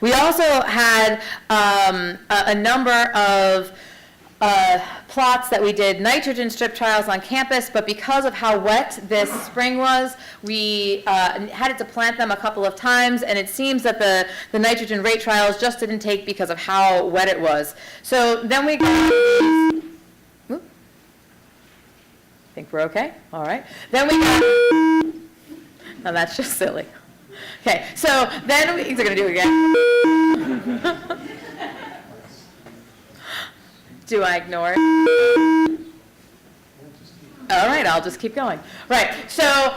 We also had a number of plots that we did nitrogen strip trials on campus, but because of how wet this spring was, we had to plant them a couple of times, and it seems that the nitrogen rate trials just didn't take because of how wet it was. So then we got, think we're okay? All right. Then we got, now that's just silly. Okay, so then we're going to do it again. Do I ignore it? All right, I'll just keep going. Right, so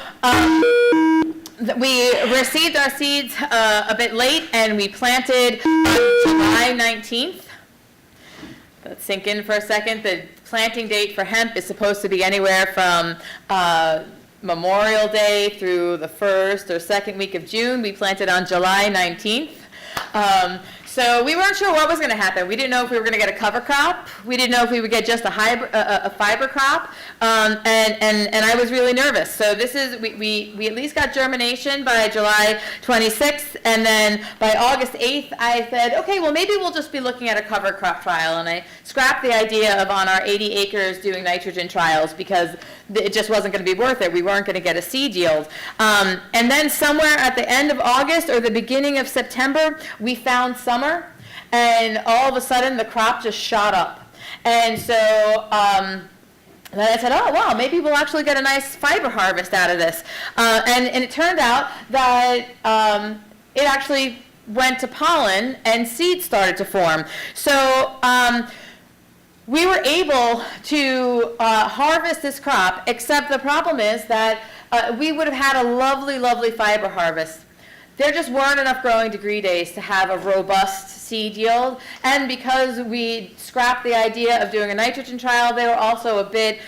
we received our seeds a bit late, and we planted on July 19th. Let's sink in for a second. The planting date for hemp is supposed to be anywhere from Memorial Day through the 1st or 2nd week of June. We planted on July 19th. So we weren't sure what was going to happen. We didn't know if we were going to get a cover crop. We didn't know if we would get just a fiber crop, and I was really nervous. So this is, we at least got germination by July 26th, and then by August 8th, I said, okay, well maybe we'll just be looking at a cover crop trial, and I scrapped the idea of on our 80 acres doing nitrogen trials because it just wasn't going to be worth it. We weren't going to get a seed yield. And then somewhere at the end of August or the beginning of September, we found summer, and all of a sudden the crop just shot up. And so then I said, oh, wow, maybe we'll actually get a nice fiber harvest out of this. And it turned out that it actually went to pollen and seeds started to form. So we were able to harvest this crop, except the problem is that we would have had a lovely, lovely fiber harvest. There just weren't enough growing degree days to have a robust seed yield, and because we scrapped the idea of doing a nitrogen trial, they were also a bit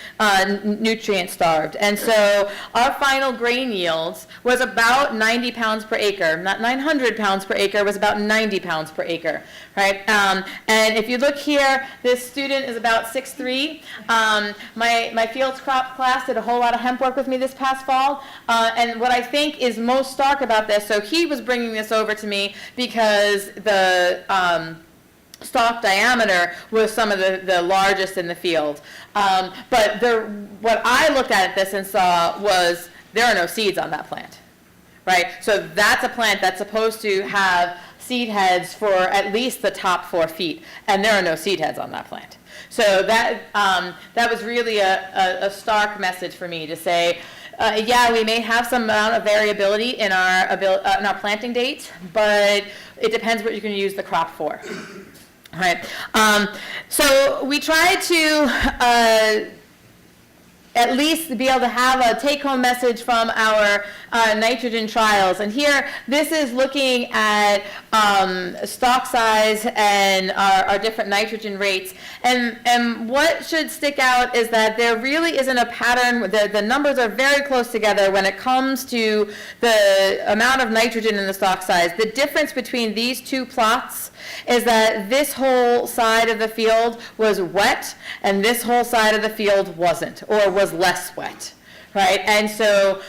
nutrient starved. And so our final grain yields was about 90 pounds per acre. Not 900 pounds per acre, was about 90 pounds per acre, right? And if you look here, this student is about 6'3". My fields crop class did a whole lot of hemp work with me this past fall, and what I think is most stark about this, so he was bringing this over to me because the stalk diameter was some of the largest in the field. But what I looked at this and saw was there are no seeds on that plant, right? So that's a plant that's supposed to have seed heads for at least the top 4 feet, and there are no seed heads on that plant. So that was really a stark message for me to say, yeah, we may have some amount of variability in our planting dates, but it depends what you're going to use the crop for. All right. So we try to at least be able to have a take-home message from our nitrogen trials. And here, this is looking at stalk size and our different nitrogen rates. And what should stick out is that there really isn't a pattern. The numbers are very close together when it comes to the amount of nitrogen in the stalk size. The difference between these two plots is that this whole side of the field was wet and this whole side of the field wasn't, or was less wet, right? And so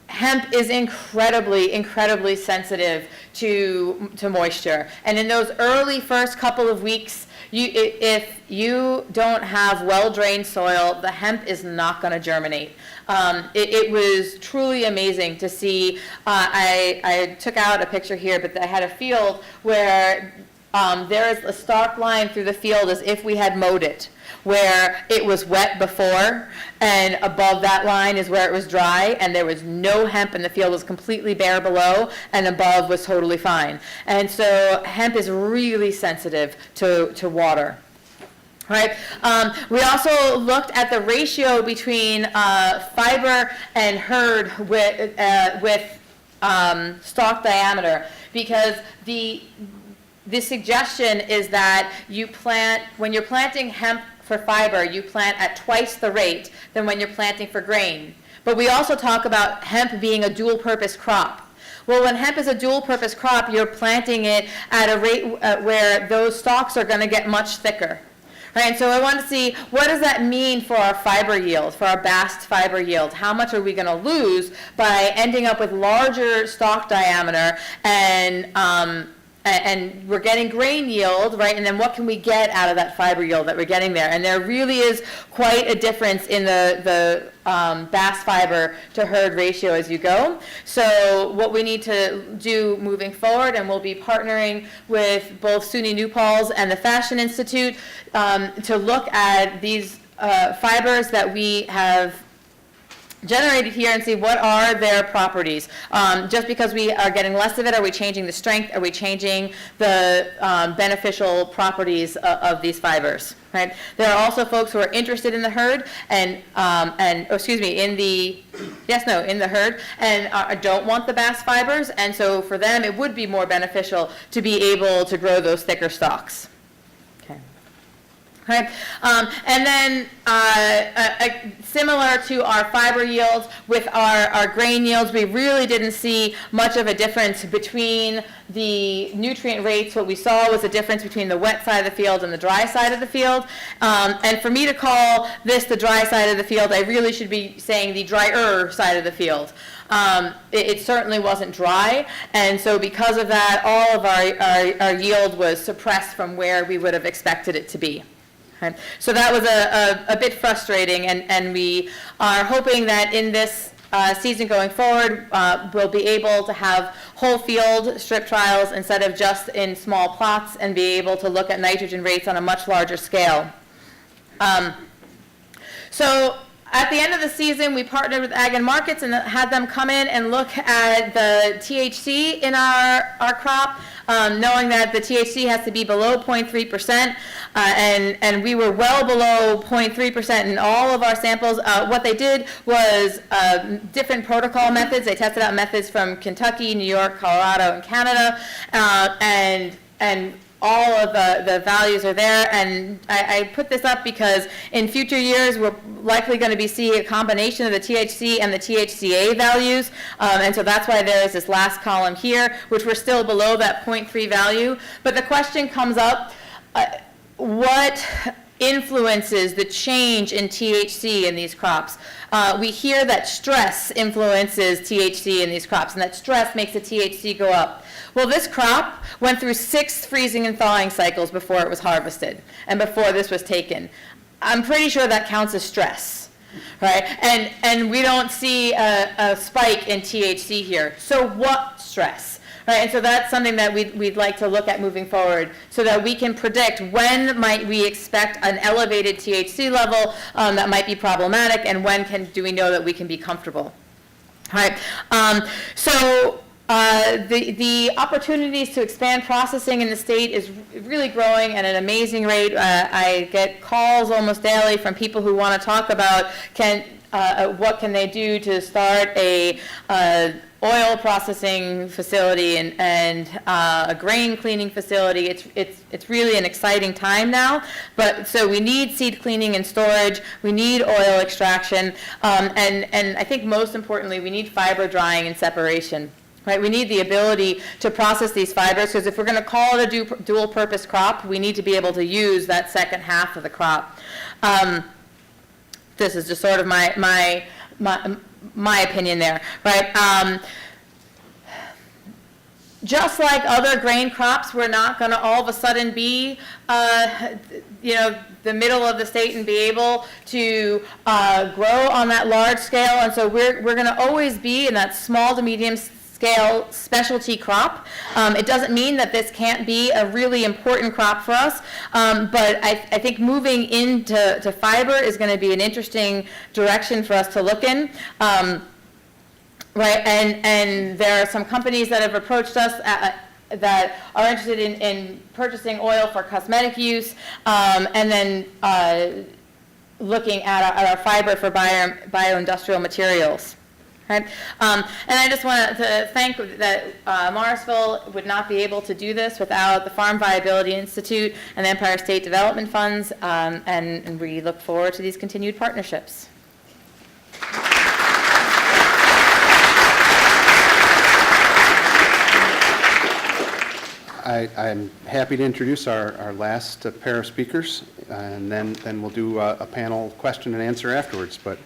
hemp is incredibly, incredibly sensitive to moisture. And in those early first couple of weeks, if you don't have well-drained soil, the hemp is not going to germinate. It was truly amazing to see. I took out a picture here, but I had a field where there is a stark line through the field as if we had mowed it, where it was wet before, and above that line is where it was dry, and there was no hemp, and the field was completely bare below, and above was totally fine. And so hemp is really sensitive to water. Right. We also looked at the ratio between fiber and herd with stalk diameter, because the suggestion is that when you're planting hemp for fiber, you plant at twice the rate than when you're planting for grain. But we also talk about hemp being a dual-purpose crop. Well, when hemp is a dual-purpose crop, you're planting it at a rate where those stalks are going to get much thicker. Right, and so I want to see, what does that mean for our fiber yield, for our bast fiber yield? How much are we going to lose by ending up with larger stalk diameter and we're getting grain yield, right? And then what can we get out of that fiber yield that we're getting there? And there really is quite a difference in the bast fiber to herd ratio as you go. So what we need to do moving forward, and we'll be partnering with both SUNY New Paltz and the Fashion Institute to look at these fibers that we have generated here and see what are their properties. Just because we are getting less of it, are we changing the strength? Are we changing the beneficial properties of these fibers? Right? There are also folks who are interested in the herd in the herd and don't want the bast fibers, and so for them it would be more beneficial to be able to grow those thicker stalks. Okay. And then similar to our fiber yields, with our grain yields, we really didn't see much of a difference between the nutrient rates. What we saw was a difference between the wet side of the field and the dry side of the field. And for me to call this the dry side of the field, I really should be saying the drier side of the field. It certainly wasn't dry, and so because of that, all of our yield was suppressed from where we would have expected it to be. Okay. So that was a bit frustrating, and we are hoping that in this season going forward, we'll be able to have whole field strip trials instead of just in small plots, and be able to look at nitrogen rates on a much larger scale. So at the end of the season, we partnered with Ag and Markets and had them come in and look at the THC in our crop, knowing that the THC has to be below 0.3%, and we were well below 0.3% in all of our samples. What they did was different protocol methods. They tested out methods from Kentucky, New York, Colorado, and Canada, and all of the values are there, and I put this up because in future years we're likely going to be seeing a combination of the THC and the THCA values, and so that's why there is this last column here, which we're still below that 0.3 value. But the question comes up, what influences the change in THC in these crops? We hear that stress influences THC in these crops, and that stress makes the THC go up. Well, this crop went through 6 freezing and thawing cycles before it was harvested and before this was taken. I'm pretty sure that counts as stress, right? And we don't see a spike in THC here. So what stress? Right, and so that's something that we'd like to look at moving forward, so that we can predict when might we expect an elevated THC level that might be problematic, and when do we know that we can be comfortable. All right. The opportunities to expand processing in the state is really growing at an amazing rate. I get calls almost daily from people who want to talk about what can they do to start a oil processing facility and a grain cleaning facility. It's really an exciting time now. But so we need seed cleaning and storage. We need oil extraction, and I think most importantly, we need fiber drying and separation. Right, we need the ability to process these fibers, because if we're going to call it a dual-purpose crop, we need to be able to use that second half of the crop. This is just sort of my opinion there, right? Just like other grain crops, we're not going to all of a sudden be, the middle of the state and be able to grow on that large scale, and so we're going to always be in that small to medium scale specialty crop. It doesn't mean that this can't be a really important crop for us, but I think moving into fiber is going to be an interesting direction for us to look in. Right, and there are some companies that have approached us that are interested in purchasing oil for cosmetic use, and then looking at our fiber for bioindustrial materials. Right? And I just want to thank that Morrisville would not be able to do this without the Farm Viability Institute and the Empire State Development Funds, and we look forward to these continued partnerships. I'm happy to introduce our last pair of speakers, and then we'll do a panel question and answer afterwards. But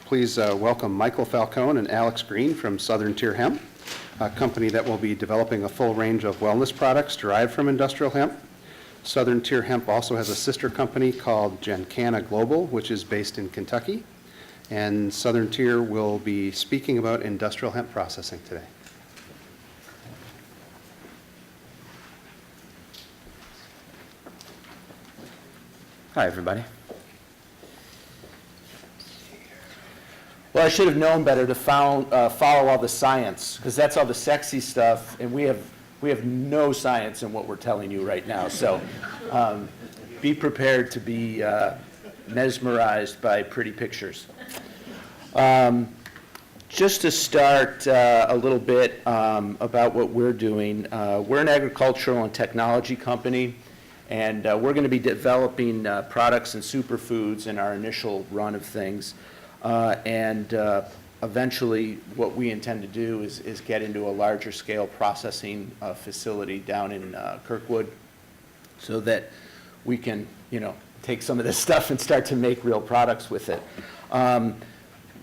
please welcome Michael Falcone and Alex Green from Southern Tier Hemp, a company that will be developing a full range of wellness products derived from industrial hemp. Southern Tier Hemp also has a sister company called Gencana Global, which is based in Kentucky. And Southern Tier will be speaking about industrial hemp processing today. Hi, everybody. Well, I should have known better to follow all the science, because that's all the sexy stuff, and we have no science in what we're telling you right now. So be prepared to be mesmerized by pretty pictures. Just to start a little bit about what we're doing, we're an agricultural and technology company. And we're going to be developing products and superfoods in our initial run of things. Eventually, what we intend to do is get into a larger scale processing facility down in Kirkwood so that we can, take some of this stuff and start to make real products with it.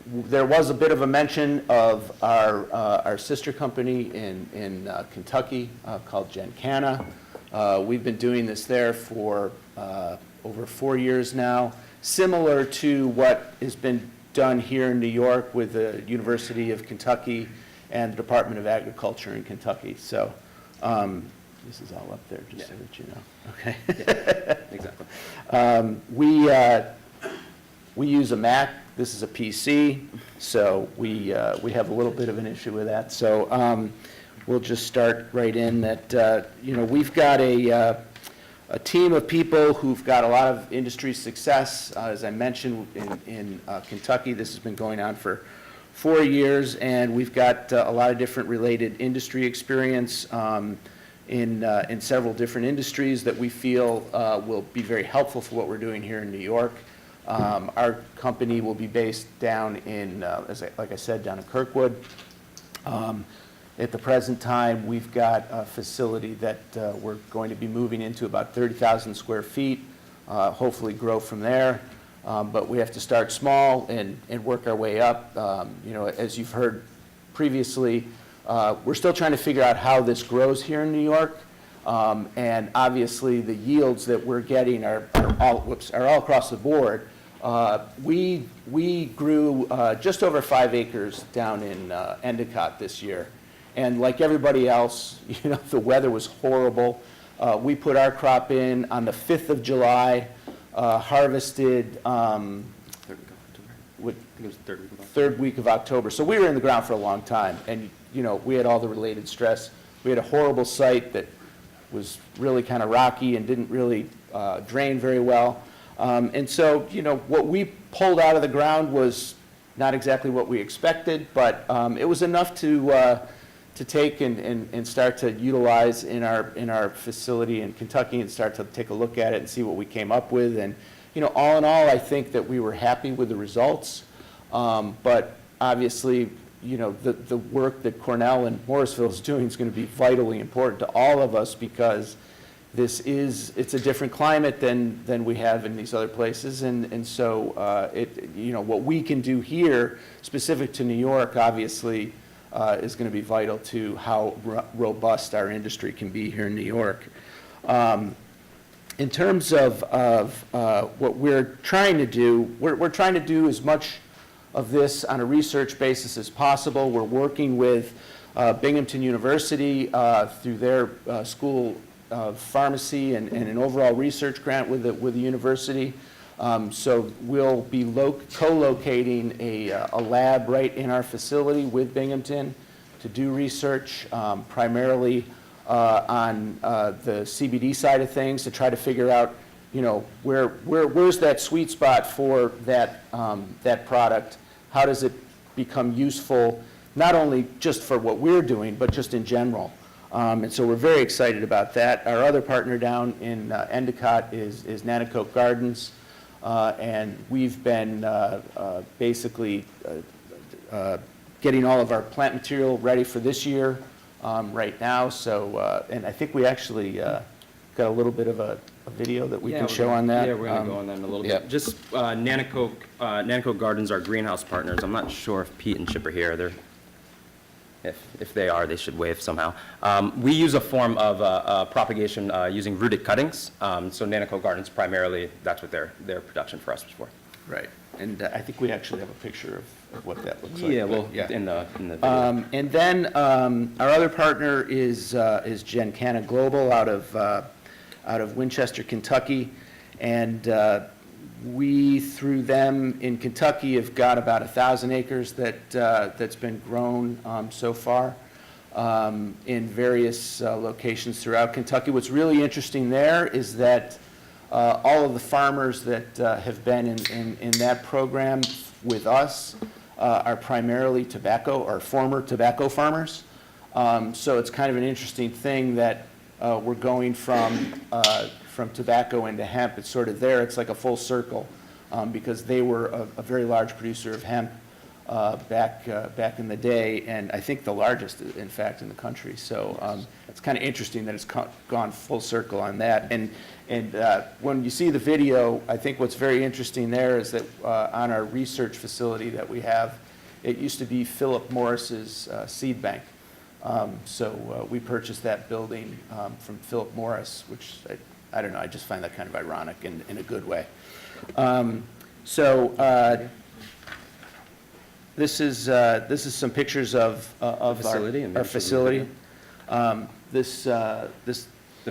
There was a bit of a mention of our sister company in Kentucky called Gencana. We've been doing this there for over 4 years now, similar to what has been done here in New York with the University of Kentucky and the Department of Agriculture in Kentucky. So this is all up there, just so that you know. Okay. Exactly. We use a Mac. This is a PC, so we have a little bit of an issue with that. So we'll just start right in that, we've got a team of people who've got a lot of industry success. As I mentioned, in Kentucky, this has been going on for 4 years, and we've got a lot of different related industry experience in several different industries that we feel will be very helpful for what we're doing here in New York. Our company will be based down in, like I said, down in Kirkwood. At the present time, we've got a facility that we're going to be moving into about 30,000 square feet, hopefully grow from there. But we have to start small and work our way up. As you've heard previously, we're still trying to figure out how this grows here in New York. And obviously, the yields that we're getting are all across the board. We grew just over 5 acres down in Endicott this year. And like everybody else, the weather was horrible. We put our crop in on the 5th of July, harvested third week of October. So we were in the ground for a long time. And, we had all the related stress. We had a horrible site that was really kind of rocky and didn't really drain very well. And so, what we pulled out of the ground was not exactly what we expected, but it was enough to take and start to utilize in our facility in Kentucky and start to take a look at it and see what we came up with. And, all in all, I think that we were happy with the results. But obviously, the work that Cornell and Morrisville is doing is going to be vitally important to all of us because it's a different climate than we have in these other places. And so, what we can do here, specific to New York, obviously, is going to be vital to how robust our industry can be here in New York. In terms of what we're trying to do, we're trying to do as much of this on a research basis as possible. We're working with Binghamton University through their School of Pharmacy and an overall research grant with the university. So we'll be co-locating a lab right in our facility with Binghamton to do research, primarily on the CBD side of things, to try to figure out, where's that sweet spot for that product? How does it become useful, not only just for what we're doing, but just in general? And so we're very excited about that. Our other partner down in Endicott is Nanticoke Gardens. And we've been basically getting all of our plant material ready for this year. right now. So, and I think we actually got a little bit of a video that we can show on that. Yeah, we're going to go on that in a little yeah. bit. Just Nanoco Gardens, our greenhouse partners. I'm not sure if Pete and Chip are here. If they are, they should wave somehow. We use a form of propagation using rooted cuttings. So Nanoco Gardens primarily, that's what their production for us was for. Right. And I think we actually have a picture of what that looks like. Yeah, but, well, in the video. And then our other partner is Gencana Global out of Winchester, Kentucky. And we, through them in Kentucky, have got about 1,000 acres that's been grown so far in various locations throughout Kentucky. What's really interesting there is that all of the farmers that have been in that program with us are primarily tobacco or former tobacco farmers. So it's kind of an interesting thing that we're going from tobacco into hemp. It's sort of there. It's like a full circle because they were a very large producer of hemp back in the day, and I think the largest, in fact, in the country. So it's kind of interesting that it's gone full circle on that. And when you see the video, I think what's very interesting there is that on our research facility that we have, it used to be Philip Morris's seed bank. So we purchased that building from Philip Morris, which I don't know, I just find that kind of ironic in a good way. This is some pictures of our facility. The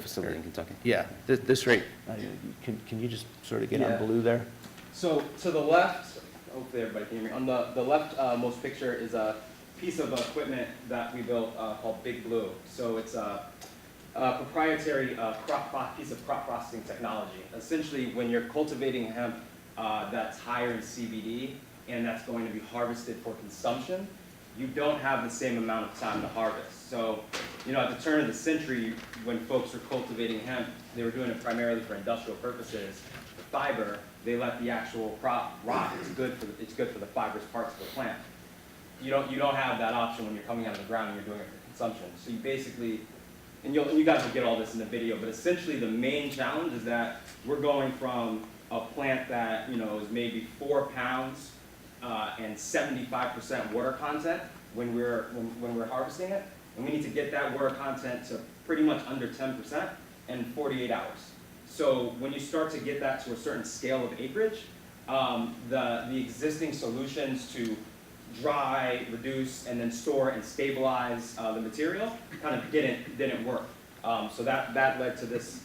facility in Kentucky. Yeah, this right, can you just sort of get on blue there? So to the left, hopefully everybody can hear me. On the left most picture is a piece of equipment that we built called Big Blue. So it's a proprietary piece of crop processing technology. Essentially, when you're cultivating hemp that's higher in CBD and that's going to be harvested for consumption, you don't have the same amount of time to harvest. So, at the turn of the century, when folks were cultivating hemp, they were doing it primarily for industrial purposes. The fiber, they let the actual crop rot. It's good for the fibrous parts of the plant. You don't have that option when you're coming out of the ground and you're doing it for consumption. So you basically, and you guys will get all this in the video, but essentially the main challenge is that we're going from a plant that is maybe 4 pounds and 75% water content when we're harvesting it, and we need to get that water content to pretty much under 10% in 48 hours. So when you start to get that to a certain scale of acreage, the existing solutions to dry, reduce, and then store and stabilize the material kind of didn't work. So that led to this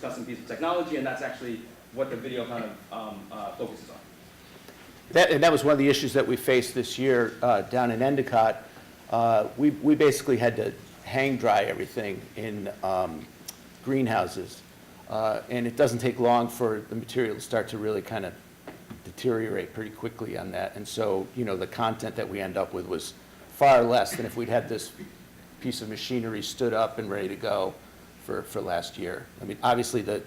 custom piece of technology, and that's actually what the video kind of focuses on. That was one of the issues that we faced this year down in Endicott. We basically had to hang dry everything in greenhouses, and it doesn't take long for the material to start to really kind of deteriorate pretty quickly on that. And so, the content that we end up with was far less than if we'd had this piece of machinery stood up and ready to go for last year. I mean, obviously the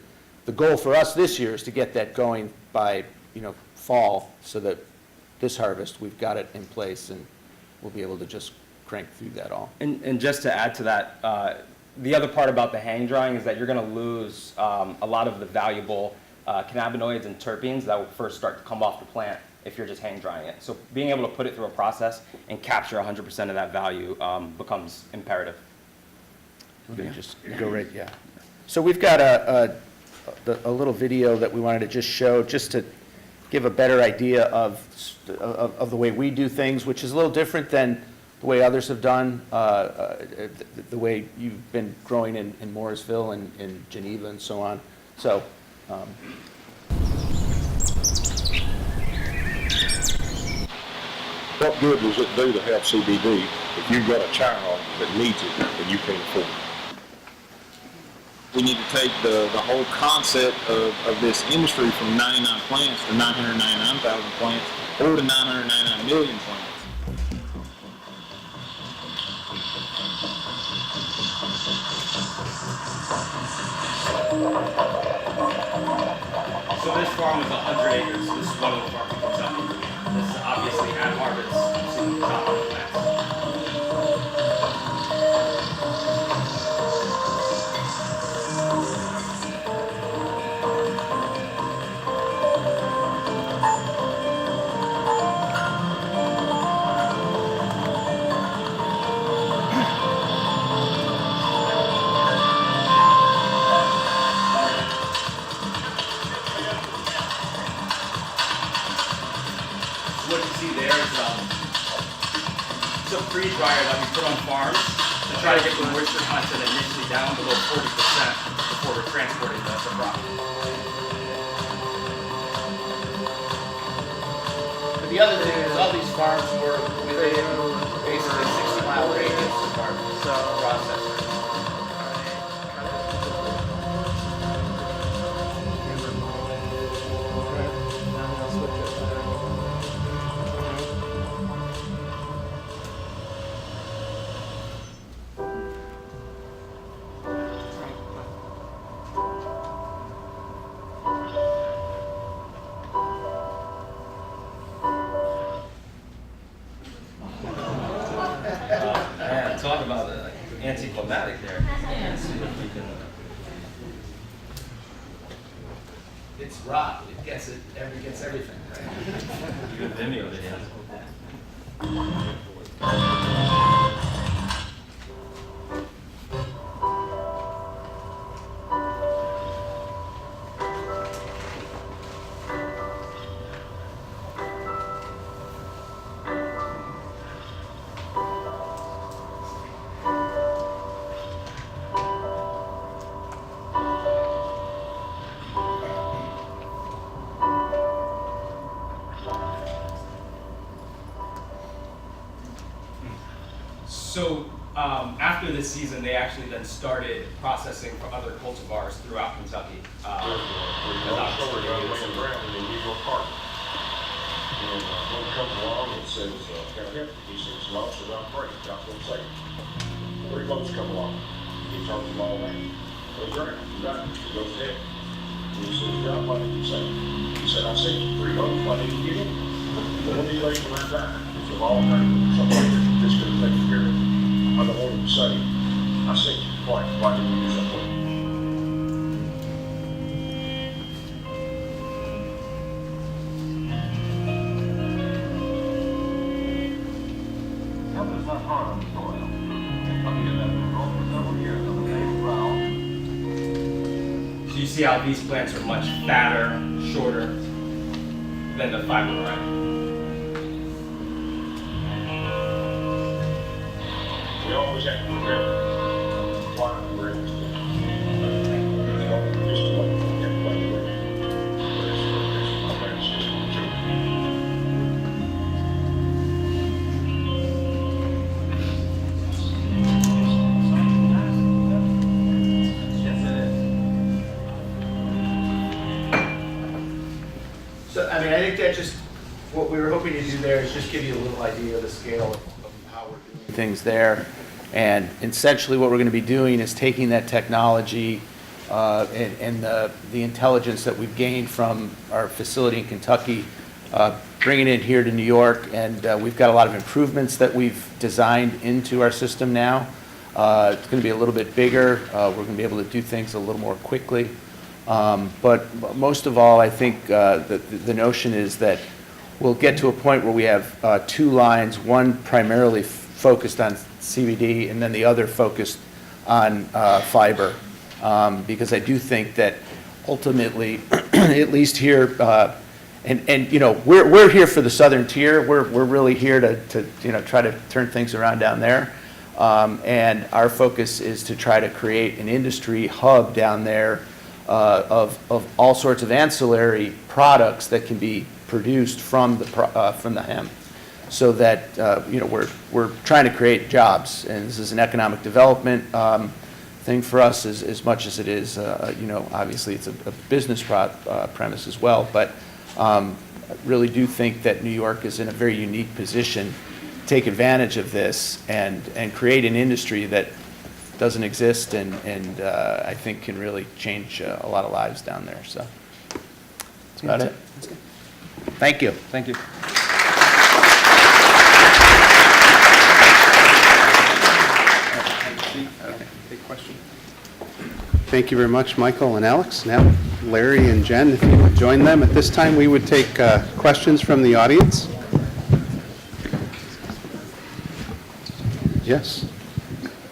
goal for us this year is to get that going by, fall, so that this harvest, we've got it in place and we'll be able to just crank through that all. And just to add to that, the other part about the hang drying is that you're going to lose a lot of the valuable cannabinoids and terpenes that will first start to come off the plant if you're just hang drying it. So being able to put it through a process and capture 100% of that value becomes imperative. Okay, just go right, yeah. So we've got a little video that we wanted to just show, just to give a better idea of the way we do things, which is a little different than the way others have done, the way you've been growing in Morrisville and in Geneva and so on. So. What good does it do to have CBD if you've got a child that needs it and you can't afford it? We need to take the whole concept of this industry from 99 plants to 999,000 plants or to 999 million plants. So this farm was 100 acres. This is one of the farms in Kentucky. This is obviously at harvest. You see the top of the plants. see there is it's a freeze dryer that we put on farms to try to get the moisture content initially down below 40% before we're transporting the crop. But the other thing is all these farms were within basically a 60-mile radius of our processor. Man, talk about anticlimactic there. Let's see if we can. It's rock. It gets everything. Good Vimeo video. So after this season, they actually then started processing for other cultivars throughout Kentucky. And one comes along and says, can I help you? He says, no, I said, I'm great. That's what I'm saying. 3 boats come along. He turns them all in. Goes right. You got it. He goes ahead. And he says, yeah, what did you say? He said, I sent you 3 boats. Why didn't you get it? Well, be late for that time. He said, well, somebody just couldn't take care of it. I don't want to say, I sent you twice. Why didn't you do something? Hemp is not harm soil. Kentucky has been grown for several years on the same ground. So you see how these plants are much fatter, shorter than the fiber variety. We always have to remember why we're in this business. Just like everybody else. There's my parents just want to. Yes, it is. So, I mean, I think that just, what we were hoping to do there is just give you a little idea of the scale of how we're doing things there. And essentially what we're going to be doing is taking that technology and the intelligence that we've gained from our facility in Kentucky, bringing it here to New York, and we've got a lot of improvements that we've designed into our system now. It's going to be a little bit bigger. We're going to be able to do things a little more quickly. But most of all, I think the notion is that we'll get to a point where we have 2 lines, one primarily focused on CBD and then the other focused on fiber. Because I do think that ultimately, at least here, and you know, we're here for the southern tier. We're really here to you know, try to turn things around down there. And our focus is to try to create an industry hub down there of all sorts of ancillary products that can be produced from the hemp, so that you know, we're trying to create jobs, and this is an economic development thing for us as much as it is you know, obviously it's a business premise as well. But I really do think that New York is in a very unique position to take advantage of this and create an industry that doesn't exist, and I think can really change a lot of lives down there. So that's about it. Thank you. Thank you. Thank you very much, Michael and Alex. Now, Larry and Jen, if you would join them. At this time, we would take questions from the audience. Yes.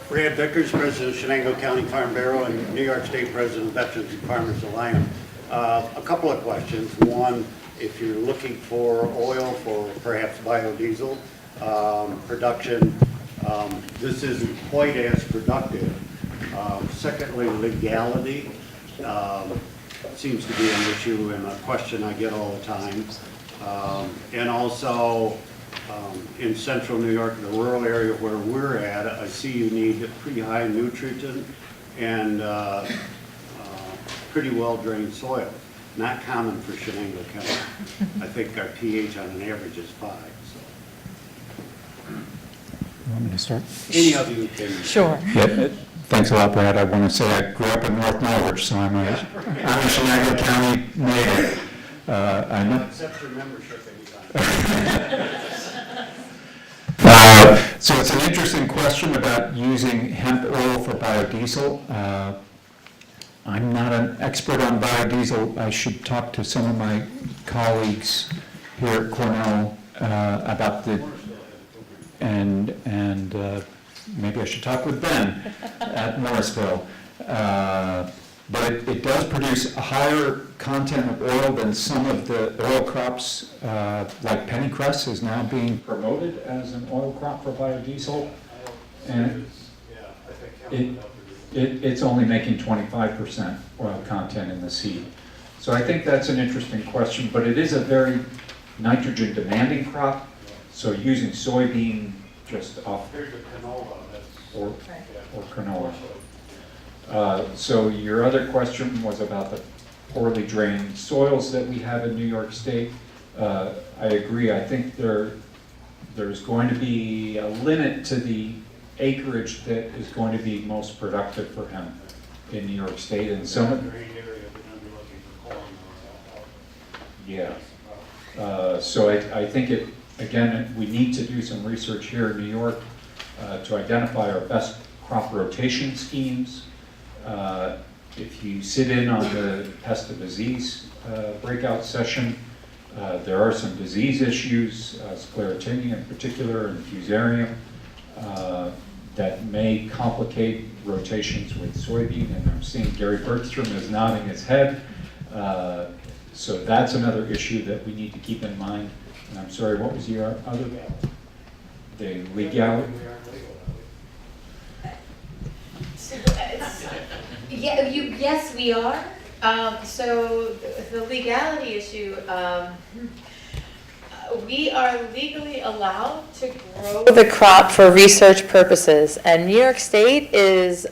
Brad Vickers, President of Shenango County Farm Bureau and New York State President of Veterans and Farmers Alliance. A couple of questions. One, if you're looking for oil for perhaps biodiesel production, this isn't quite as productive. Secondly, legality seems to be an issue and a question I get all the time. And also, in central New York, the rural area where we're at, I see you need pretty high nutrient and pretty well-drained soil. Not common for Shenango County. I think our pH on an average is 5, so. You want me to start? Any of you can. Sure. Yeah, thanks a lot, Brad. I want to say I grew up in North Norwich, so I'm a Shenango County native. I know. Accept your membership anytime. So it's an interesting question about using hemp oil for biodiesel. I'm not an expert on biodiesel. I should talk to some of my colleagues here at Cornell about the, and maybe I should talk with Ben at Morrisville. But it does produce a higher content of oil than some of the oil crops, like pennycress is now being promoted as an oil crop for biodiesel. And it's only making 25% oil content in the seed. So I think that's an interesting question, but it is a very nitrogen demanding crop. So using soybean just off, or canola. So your other question was about the poorly drained soils that we have in New York State. I agree. I think there's going to be a limit to the acreage that is going to be most productive for hemp in New York State, and some of so I think again, we need to do some research here in New York to identify our best crop rotation schemes. If you sit in on the pest and disease breakout session, there are some disease issues, sclerotinia in particular, and fusarium, that may complicate rotations with soybean, and I'm seeing Gary Bergstrom is nodding his head. So that's another issue that we need to keep in mind. And I'm sorry, what was your other? The legality? Yes, we are. So the legality issue, we are legally allowed to grow the crop for research purposes, and New York State is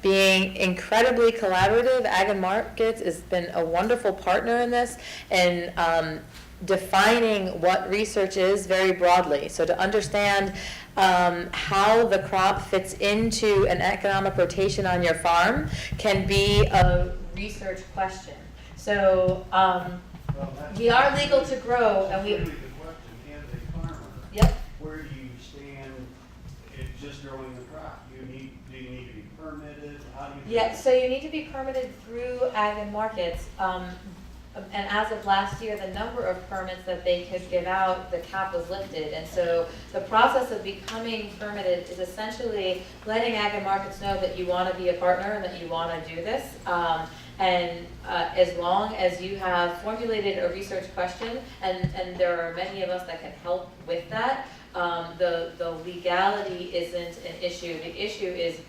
being incredibly collaborative. Ag and Markets has been a wonderful partner in this, and defining what research is very broadly. So to understand how the crop fits into an economic rotation on your farm can be a research question. So we are legal to grow, and we. The question, as a farmer, Yep. where do you stand in just growing the crop? Do you need to be permitted? How do you? Yeah, so you need to be permitted through Ag and Markets. And as of last year, the number of permits that they could give out, the cap was lifted. And so the process of becoming permitted is essentially letting Ag and Markets know that you want to be a partner and that you want to do this. As long as you have formulated a research question, and there are many of us that can help with that, the legality isn't an issue. The issue is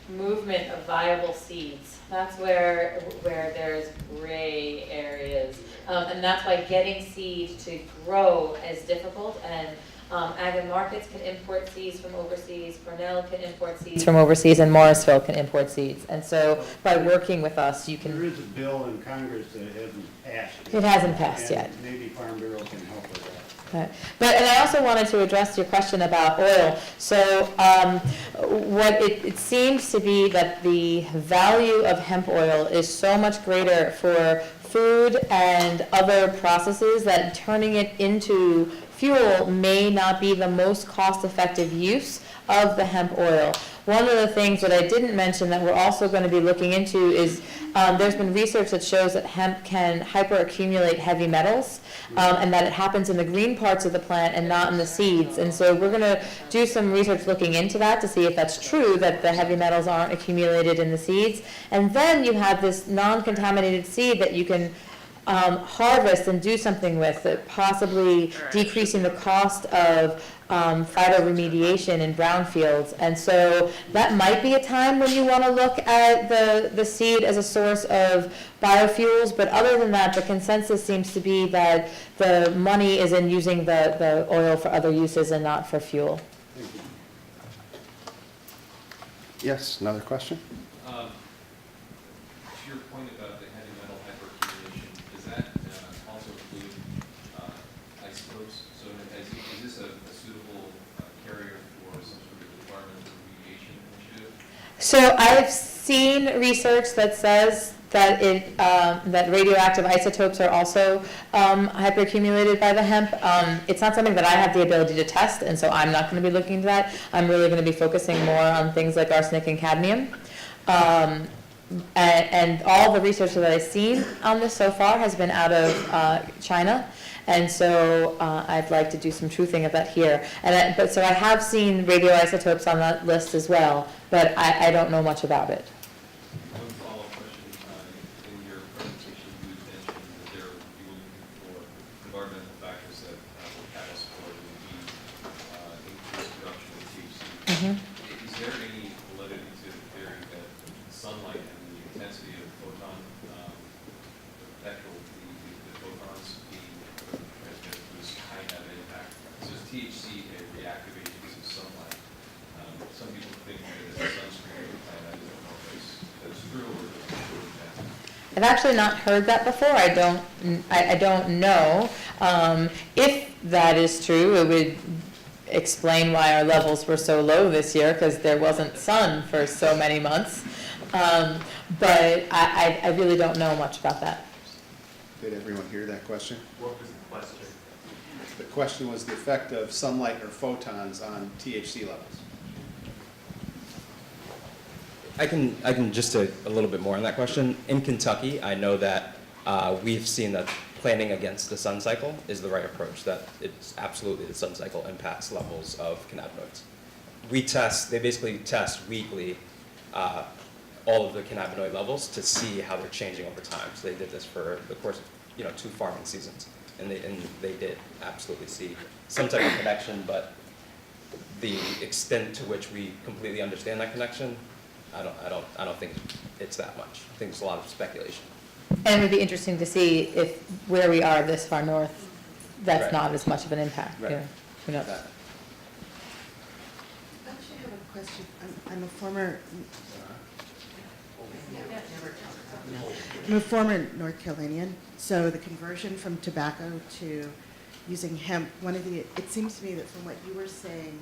movement of viable seeds. That's where there's gray areas. And that's why getting seed to grow is difficult. And Ag and Markets can import seeds from overseas, Cornell can import seeds from overseas, and Morrisville can import seeds. And so by working with us, you There can. is a bill in Congress that hasn't passed. It hasn't passed and yet. Maybe Farm Bureau can help with that. And I also wanted to address your question about oil. So what it seems to be that the value of hemp oil is so much greater for food and other processes that turning it into fuel may not be the most cost-effective use of the hemp oil. One of the things that I didn't mention that we're also going to be looking into is there's been research that shows that hemp can hyperaccumulate heavy metals, and that it happens in the green parts of the plant and not in the seeds. And so we're going to do some research looking into that to see if that's true, that the heavy metals aren't accumulated in the seeds. And then you have this non-contaminated seed that you can harvest and do something with it, possibly decreasing the cost of phytoremediation in brownfields. And so that might be a time when you want to look at the seed as a source of biofuels, but other than that, the consensus seems to be that the money is in using the oil for other uses and not for fuel. Yes, another question? To your point about the heavy metal hyperaccumulation, does that also include isotopes? So is this a suitable carrier for some sort of environmental remediation initiative? So I've seen research that says that that radioactive isotopes are also hyperaccumulated by the hemp. It's not something that I have the ability to test, and so I'm not going to be looking into that. I'm really going to be focusing more on things like arsenic and cadmium. And all the research that I've seen on this so far has been out of China, and so I'd like to do some truthing of that here. But so I have seen radioisotopes on that list as well, but I don't know much about it. One follow-up question. In your presentation, you mentioned that you were looking for environmental factors that will catalyst for the increased production of THC. Is there any validity to the theory that sunlight and the intensity of the photon, the photons being transmitted through might have an impact? So is THC a reactivating use of sunlight? Some people think that it's a sunscreen or plant. I don't know if that's true or not. I've actually not heard that before. I don't know. If that is true, it would explain why our levels were so low this year, because there wasn't sun for so many months. But I really don't know much about that. Did everyone hear that question? What was the question? The question was the effect of sunlight or photons on THC levels. I can just say a little bit more on that question. In Kentucky, I know that we've seen that planning against the sun cycle is the right approach, that it's absolutely the sun cycle impacts levels of cannabinoids. They basically test weekly all of the cannabinoid levels to see how they're changing over time. So they did this for the course of 2 farming seasons, and they did absolutely see some type of connection, but the extent to which we completely understand that connection, I don't think it's that much. I think it's a lot of speculation. And it would be interesting to see if where we are this far north, that's Right. not as much of an impact. Right. You know, who knows? I actually have a question. I'm a former North Carolinian, so the conversion from tobacco to using hemp, it seems to me that from what you were saying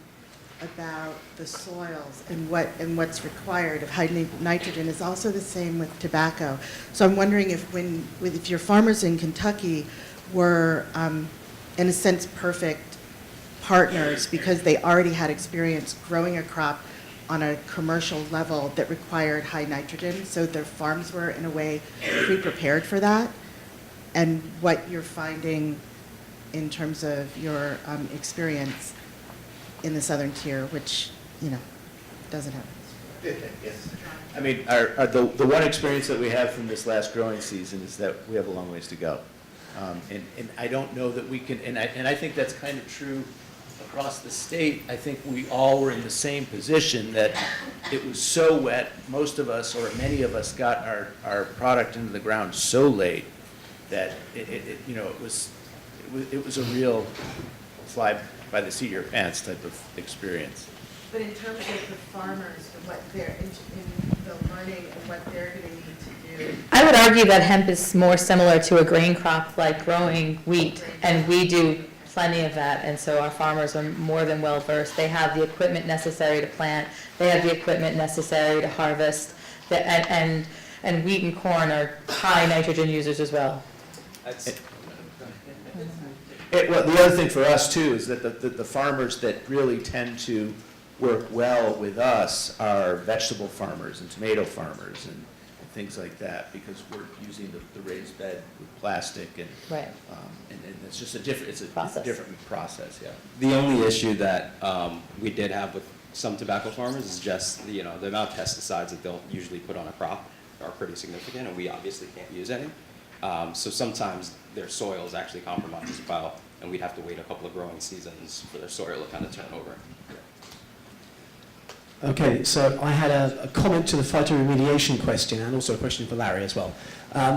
about the soils and what's required of high nitrogen is also the same with tobacco. So I'm wondering if your farmers in Kentucky were, in a sense, perfect partners because they already had experience growing a crop on a commercial level that required high nitrogen, so their farms were, in a way, pre-prepared for that, and what you're finding in terms of your experience in the southern tier, which, doesn't happen. Yes. I mean, the one experience that we have from this last growing season is that we have a long ways to go. And I don't know that we can, and I think that's kind of true across the state. I think we all were in the same position, that it was so wet, most of us, or many of us, got our product into the ground so late that it was a real fly by the seat of your pants type of experience. But in terms of the farmers and what they're, in the learning and what they're going to need to do. I would argue that hemp is more similar to a grain crop like growing wheat, and we do plenty of that, and so our farmers are more than well versed. They have the equipment necessary to plant, they have the equipment necessary to harvest, and wheat and corn are high nitrogen users as well. Well, the other thing for us too is that the farmers that really tend to work well with us are vegetable farmers and tomato farmers and things like that, because we're using the raised bed with plastic and Right. and it's just a different process. Yeah. The only issue that we did have with some tobacco farmers is just the amount of pesticides that they'll usually put on a crop are pretty significant, and we obviously can't use any. So sometimes their soil is actually compromised as well, and we'd have to wait a couple of growing seasons for their soil to kind of turn over. Okay, so I had a comment to the phytoremediation question and also a question for Larry as well.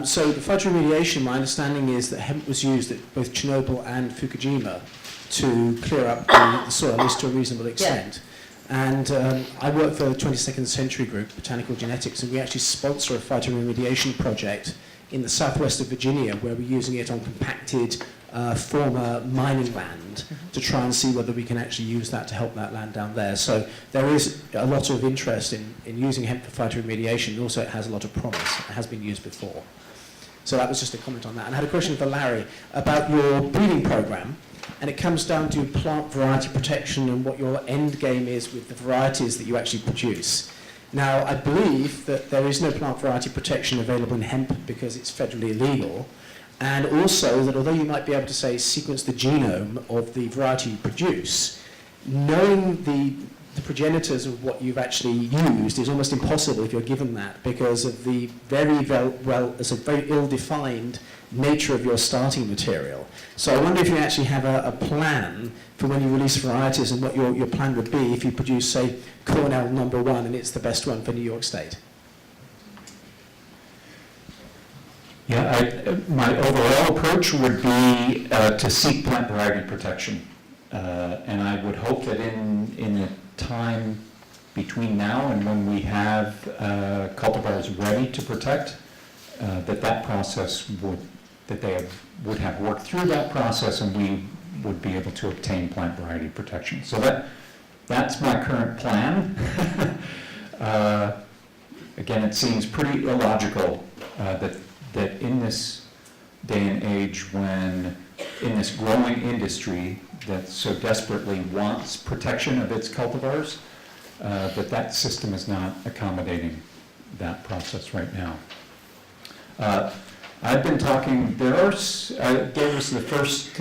So the phytoremediation, my understanding is that hemp was used at both Chernobyl and Fukushima to clear up the soil, at least to a reasonable extent. And I work for the 22nd Century Group, Botanical Genetics, and we actually sponsor a phytoremediation project in the southwest of Virginia where we're using it on compacted former mining land to try and see whether we can actually use that to help that land down there. So there is a lot of interest in using hemp for phytoremediation, and also it has a lot of promise. It has been used before. So that was just a comment on that. And I had a question for Larry about your breeding program, and it comes down to plant variety protection and what your end game is with the varieties that you actually produce. Now, I believe that there is no plant variety protection available in hemp because it's federally illegal, and also that although you might be able to, say, sequence the genome of the variety you produce, knowing the progenitors of what you've actually used is almost impossible if you're given that because of the very ill-defined nature of your starting material. So I wonder if you actually have a plan for when you release varieties and what your plan would be if you produce, say, Cornell #1 and it's the best one for New York State. Yeah, my overall approach would be to seek plant variety protection. And I would hope that in the time between now and when we have cultivars ready to protect, that process would have worked through that process and we would be able to obtain plant variety protection. So that's my current plan. Again, it seems pretty illogical that in this day and age when in this growing industry that so desperately wants protection of its cultivars, that system is not accommodating that process right now. I've been talking, I gave us the first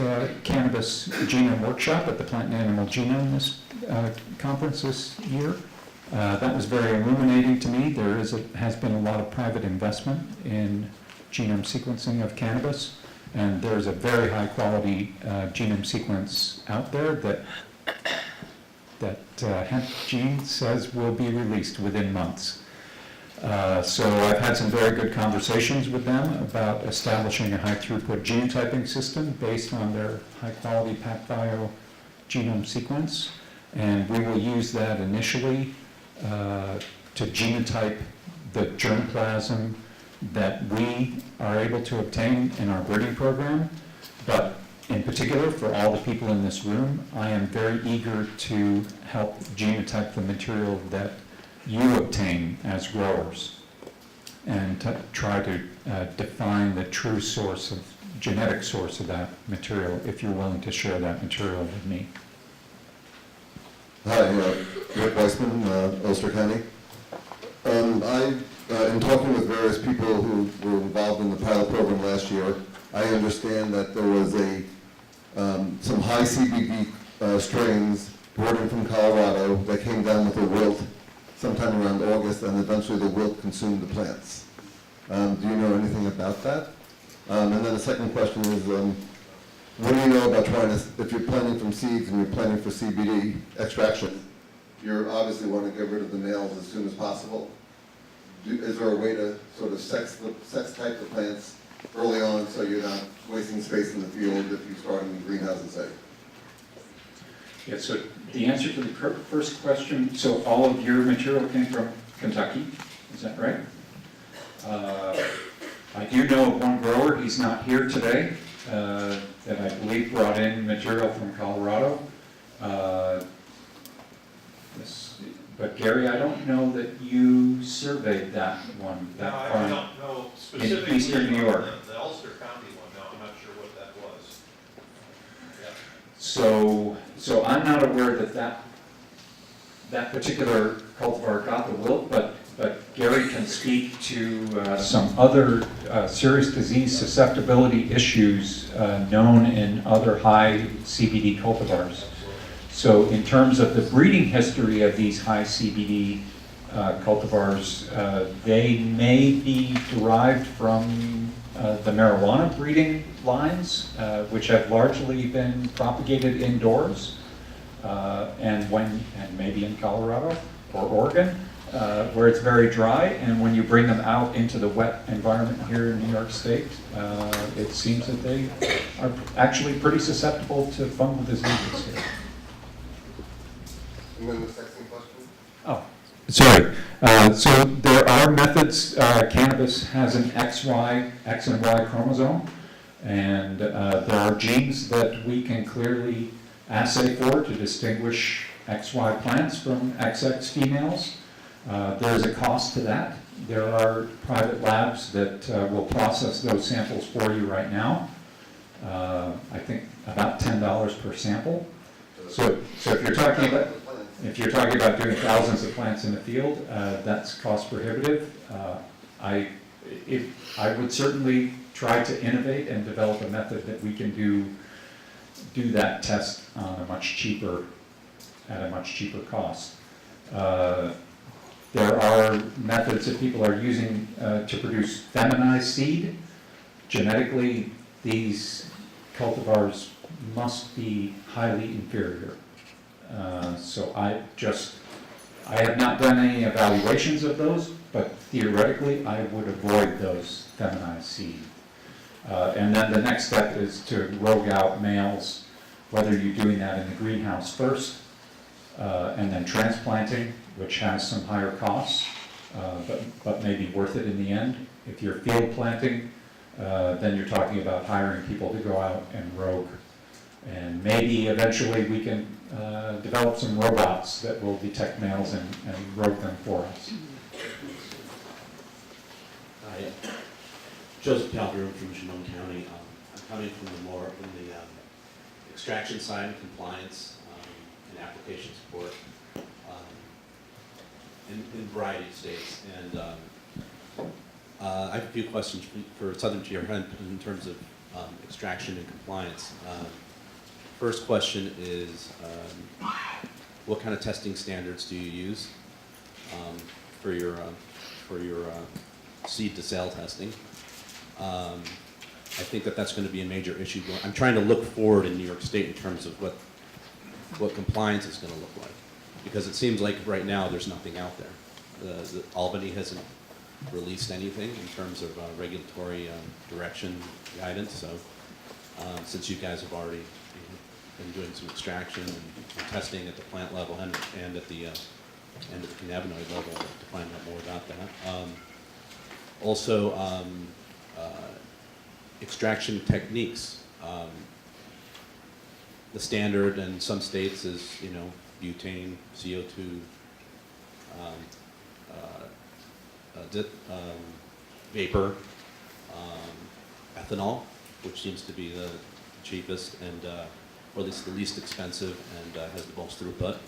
cannabis genome workshop at the Plant and Animal Genome conference this year. That was very illuminating to me. There has been a lot of private investment in genome sequencing of cannabis, and there's a very high quality genome sequence out there that Hemp Gene says will be released within months. So I've had some very good conversations with them about establishing a high throughput genotyping system based on their high quality PacBio genome sequence, and we will use that initially to genotype the germplasm that we are able to obtain in our breeding program. But in particular, for all the people in this room, I am very eager to help genotype the material that you obtain as growers and to try to define the true genetic source of that material if you're willing to share that material with me. Hi, Rick Weissman, Ulster County. In talking with various people who were involved in the pilot program last year, I understand that there was some high CBD strains brought in from Colorado that came down with a wilt sometime around August, and eventually the wilt consumed the plants. Do you know anything about that? And then the second question is, what do you know about if you're planting from seeds and you're planting for CBD extraction, you obviously want to get rid of the males as soon as possible. Is there a way to sort of sex type the plants early on so you're not wasting space in the field if you start in the greenhouse and say? Yeah, so the answer to the first question, so all of your material came from Kentucky, is that right? I do know of one grower, he's not here today, that I believe brought in material from Colorado. But Gary, I don't know that you surveyed that one, that farm. I don't know specifically. In eastern New York. The Ulster County one, no, I'm not sure what that was. Yeah. So I'm not aware that particular cultivar got the wilt, but Gary can speak to some other serious disease susceptibility issues known in other high CBD cultivars. So in terms of the breeding history of these high CBD cultivars, they may be derived from the marijuana breeding lines, which have largely been propagated indoors, and maybe in Colorado or Oregon, where it's very dry, and when you bring them out into the wet environment here in New York State, it seems that they are actually pretty susceptible to fungal diseases here. And then the second question? Oh, sorry. So there are methods. Cannabis has an X and Y chromosome, and there are genes that we can clearly assay for to distinguish XY plants from XX females. There's a cost to that. There are private labs that will process those samples for you right now. I think about $10 per sample. So if you're talking about doing thousands of plants in the field, that's cost prohibitive. I would certainly try to innovate and develop a method that we can do that test on at a much cheaper cost. There are methods that people are using to produce feminized seed. Genetically, these cultivars must be highly inferior. So I have not done any evaluations of those, but theoretically I would avoid those feminized seed. And then the next step is to rogue out males, whether you're doing that in the greenhouse first, and then transplanting, which has some higher costs, but may be worth it in the end. If you're field planting, then you're talking about hiring people to go out and rogue. And maybe eventually we can develop some robots that will detect males and rogue them for us. Hi, Joseph Calderon from Genome County. I'm coming from the extraction side, compliance, and application support in a variety of states. And I have a few questions for Southern Tier Hemp in terms of extraction and compliance. First question is, what kind of testing standards do you use for your seed to sale testing? I think that's going to be a major issue. I'm trying to look forward in New York State in terms of what compliance is going to look like, because it seems like right now there's nothing out there. Albany hasn't released anything in terms of regulatory direction guidance. So since you guys have already been doing some extraction and testing at the plant level and at the cannabinoid level to find out more about that. Also, extraction techniques. The standard in some states is, butane, CO2, vapor, ethanol, which seems to be the cheapest and, or at least the least expensive and has the most throughput.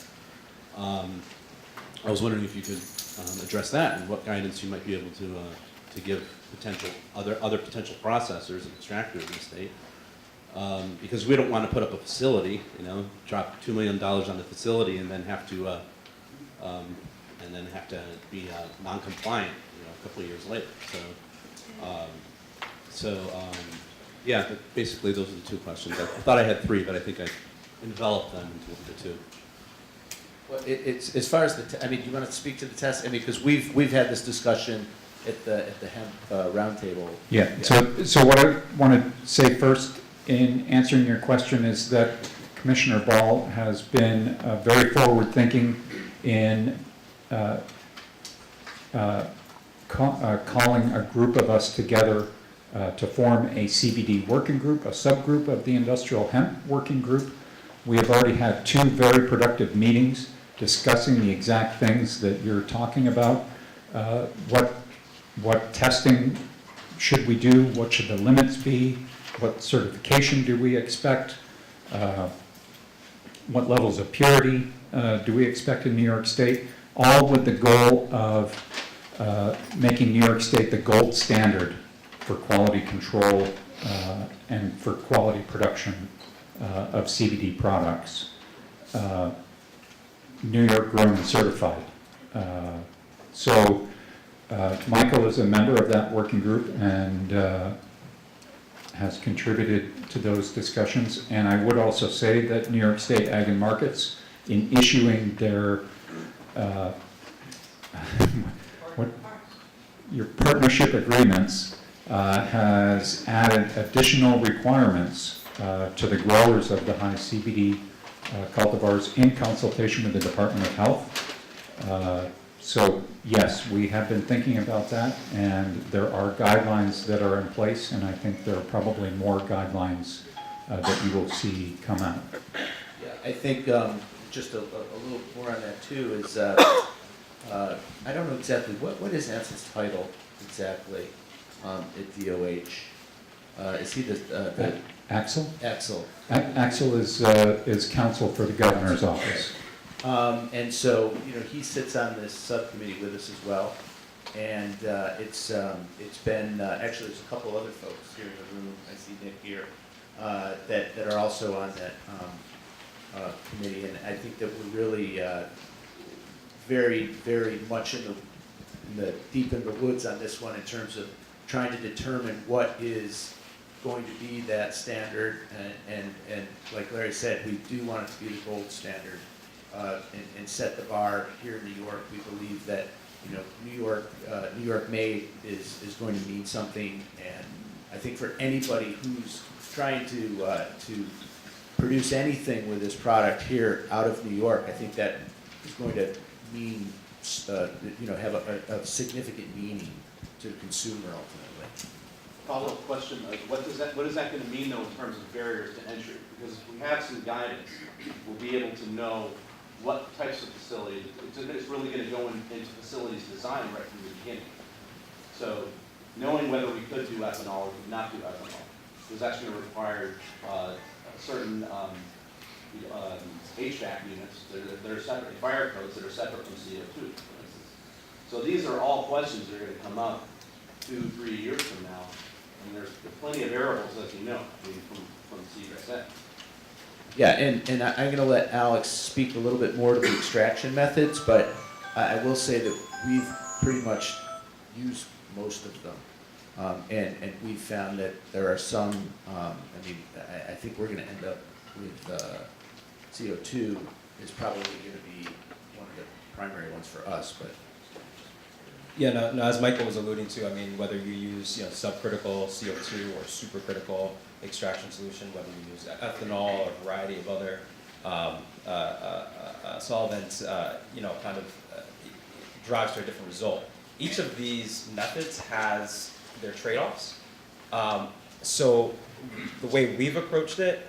I was wondering if you could address that and what guidance you might be able to give other potential processors and extractors in the state. Because we don't want to put up a facility, drop $2 million on the facility and then have to be non-compliant, a couple of years later. Yeah, basically those are the two questions. I thought I had three, but I think I enveloped them into the two. Well, it's as far as do you want to speak to the test? Because we've had this discussion at the Hemp roundtable. Yeah. So what I want to say first in answering your question is that Commissioner Ball has been very forward-thinking in calling a group of us together to form a CBD working group, a subgroup of the industrial hemp working group. We have already had 2 very productive meetings discussing the exact things that you're talking about. What testing should we do? What should the limits be? What certification do we expect? What levels of purity do we expect in New York State? All with the goal of making New York State the gold standard for quality control and for quality production of CBD products. New York grown and certified. So Michael is a member of that working group, and has contributed to those discussions. And I would also say that New York State Ag and Markets, in issuing their your partnership agreements, has added additional requirements to the growers of the high CBD cultivars in consultation with the Department of Health. So yes, we have been thinking about that, and there are guidelines that are in place, and I think there are probably more guidelines that you will see come out. Yeah, I think just a little more on that too is, I don't know exactly, what is Anson's title exactly at DOH? Is he the Axel? Axel. Axel is counsel for the governor's office. And so, he sits on this subcommittee with us as well. And it's been, actually, there's a couple other folks here in the room, I see Nick here, that are also on that committee. And I think that we're really very, very much deep in the woods on this one in terms of trying to determine what is going to be that standard. And like Larry said, we do want it to be the gold standard. And set the bar here in New York. We believe that New York made is going to mean something, and I think for anybody who's trying to produce anything with this product here out of New York, I think that is going to mean have a significant meaning to the consumer ultimately. Follow-up question, what is that going to mean though in terms of barriers to entry? Because if we have some guidance, we'll be able to know what types of facilities, it's really going to go into facilities design right from the beginning. So knowing whether we could do ethanol or could not do ethanol, because that's going to require certain HVAC units that are separate, fire codes that are separate from CO2, for instance. So these are all questions that are going to come up 2-3 years from now, and there's plenty of variables, as you know, from CSA. Yeah, and I'm going to let Alex speak a little bit more to the extraction methods, but I will say that we've pretty much used most of them. And we've found that there are some, I think we're going to end up with CO2 is probably going to be one of the primary ones for us, but. Yeah, no, as Michael was alluding to, whether you use subcritical CO2 or supercritical extraction solution, whether you use ethanol or a variety of other solvents, drives to a different result. Each of these methods has their trade-offs. So the way we've approached it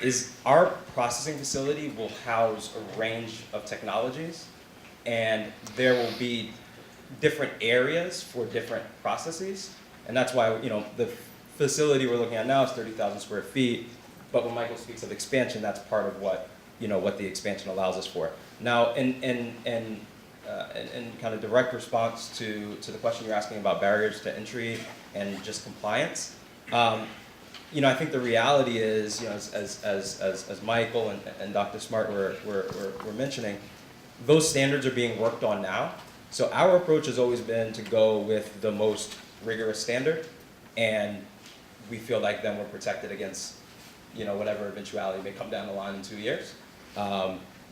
is our processing facility will house a range of technologies, and there will be different areas for different processes, and that's why the facility we're looking at now is 30,000 square feet. But when Michael speaks of expansion, that's part of what what the expansion allows us for. Now, in kind of direct response to the question you're asking about barriers to entry and just compliance, I think the reality is, as Michael and Dr. Smart were mentioning, those standards are being worked on now. So our approach has always been to go with the most rigorous standard, and we feel like then we're protected against, whatever eventuality may come down the line in 2 years.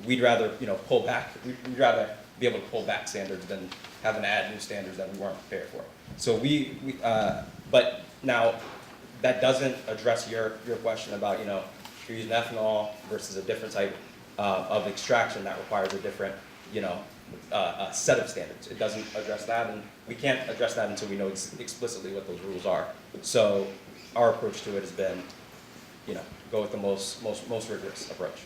We'd rather, pull back. We'd rather be able to pull back standards than having to add new standards that we weren't prepared for. So but now that doesn't address your question about, if you're using ethanol versus a different type of extraction that requires a different, a set of standards. It doesn't address that, and we can't address that until we know explicitly what those rules are. So our approach to it has been, go with the most rigorous approach.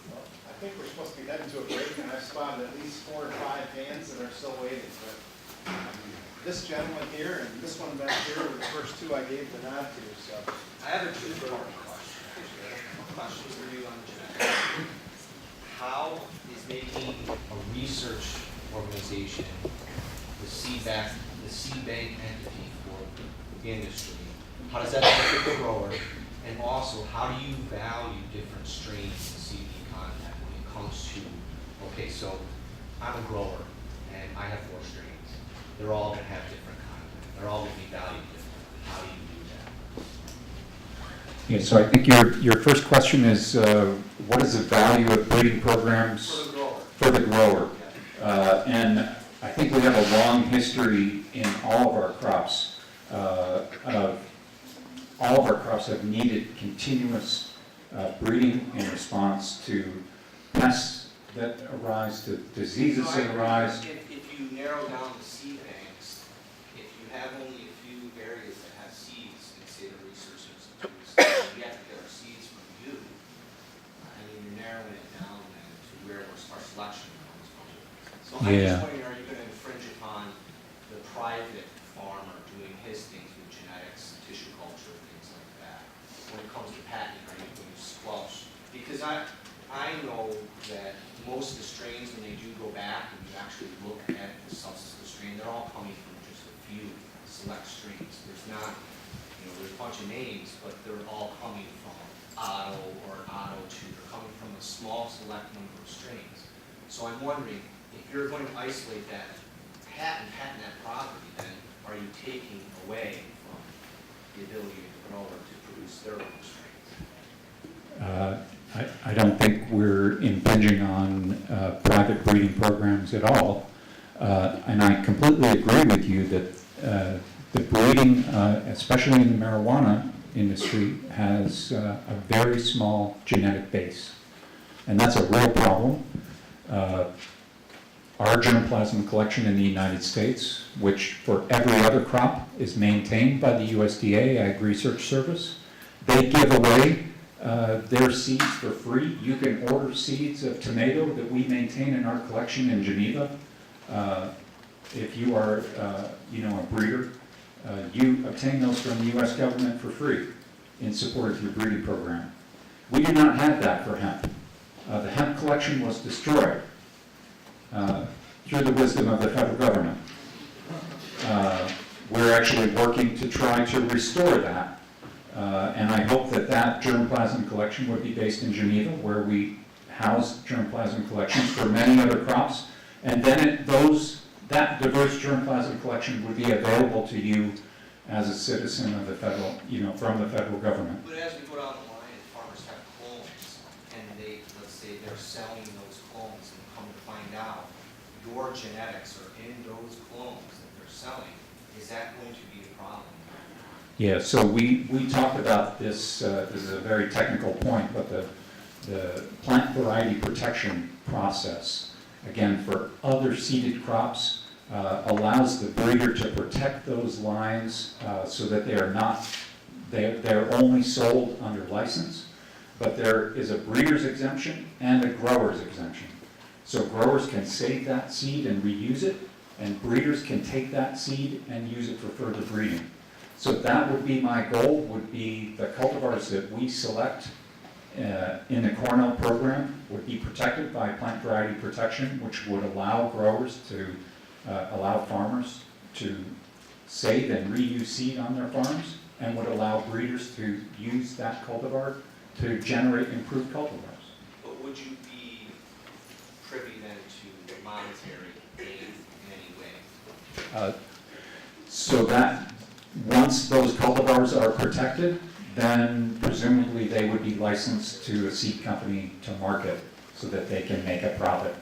Well, I think we're supposed to be heading to a break, and I've spotted at least 4 or 5 hands that are still waiting. But this gentleman here and this one back here were the first 2 I gave the nod to. So I have a 2-part question. Question for you on genetics. How is making a research organization the seed bank entity for the industry? How does that benefit the grower? And also, how do you value different strains of CBD content when it comes to, okay, so I'm a grower and I have 4 strains. They're all going to have different content. They're all going to be valued differently. How do you do that? Yeah, so I think your first question is, what is the value of breeding programs for the grower? And I think we have a long history in all of our crops. All of our crops have needed continuous breeding in response to pests that arise, to diseases that arise. If you narrow down the seed banks, if you have only a few areas that have seeds, and say the research institutes, yet there are seeds from you, I mean, you're narrowing it down then to where our selection comes from. So I'm just wondering, are you going to infringe upon the private farmer doing his things with genetics, tissue culture, things like that? When it comes to patenting, are you going to squelch? Because I know that most of the strains, when they do go back and you actually look at the substance of the strain, they're all coming from just a few select strains. There's not, there's a bunch of names, but they're all coming from Otto or Otto 2. They're coming from a small select number of strains. So I'm wondering, if you're going to isolate that, patent that property, then are you taking away from the ability of the grower to produce their own strains? I don't think we're impinging on private breeding programs at all. And I completely agree with you that the breeding, especially in the marijuana industry, has a very small genetic base. And that's a real problem. Our germplasm collection in the United States, which for every other crop is maintained by the USDA Ag Research Service, they give away their seeds for free. You can order seeds of tomato that we maintain in our collection in Geneva. If you are, a breeder, you obtain those from the U.S. government for free in support of your breeding program. We do not have that for hemp. The hemp collection was destroyed through the wisdom of the federal government. We're actually working to try to restore that. And I hope that germplasm collection would be based in Geneva, where we house germplasm collections for many other crops. And then that diverse germplasm collection would be available to you as a citizen of the federal, from the federal government. But as we go down the line, and farmers have clones, and let's say they're selling those clones, and come to find out your genetics are in those clones that they're selling, is that going to be a problem? Yeah, so we talked about this, this is a very technical point, but the plant variety protection process, again, for other seeded crops, allows the breeder to protect those lines so that they're only sold under license, but there is a breeder's exemption and a grower's exemption. So growers can save that seed and reuse it, and breeders can take that seed and use it for further breeding. So that would be my goal, would be the cultivars that we select in the Cornell program would be protected by plant variety protection, which would allow growers to, allow farmers to save and reuse seed on their farms, and would allow breeders to use that cultivar to generate improved cultivars. But would you be privy then to monetary gain in any way? So that once those cultivars are protected, then presumably they would be licensed to a seed company to market so that they can make a profit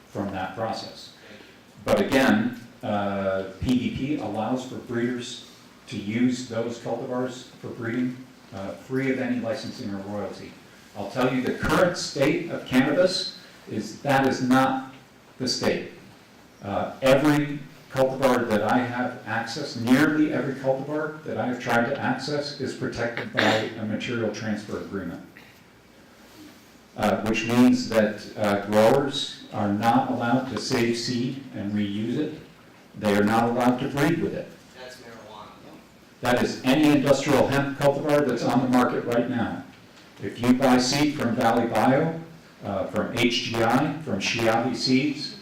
from that process. But again, PVP allows for breeders to use those cultivars for breeding free of any licensing or royalty. I'll tell you the current state of cannabis is not the state. Every cultivar that I have access, nearly every cultivar that I have tried to access is protected by a material transfer agreement, which means that growers are not allowed to save seed and reuse it. They are not allowed to breed with it. That's marijuana. That is any industrial hemp cultivar that's on the market right now. If you buy seed from Valley Bio, from HGI, from Chiavi Seeds,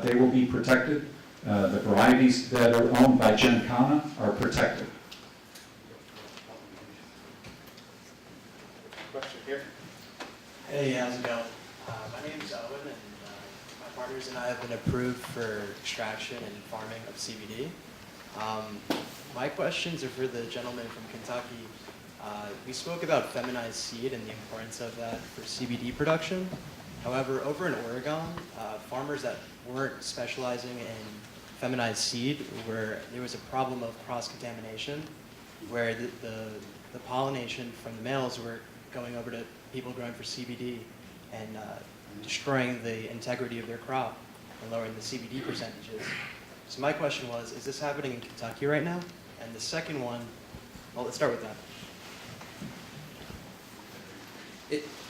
they will be protected. The varieties that are owned by Gencana are protected. Question here. Hey, how's it going? My name is Owen, and my partners and I have been approved for extraction and farming of CBD. My questions are for the gentleman from Kentucky. We spoke about feminized seed and the importance of that for CBD production. However, over in Oregon, farmers that weren't specializing in feminized seed, where there was a problem of cross-contamination, where the pollination from the males were going over to people growing for CBD and destroying the integrity of their crop and lowering the CBD percentages. So my question was, is this happening in Kentucky right now? And the second one, well, let's start with that.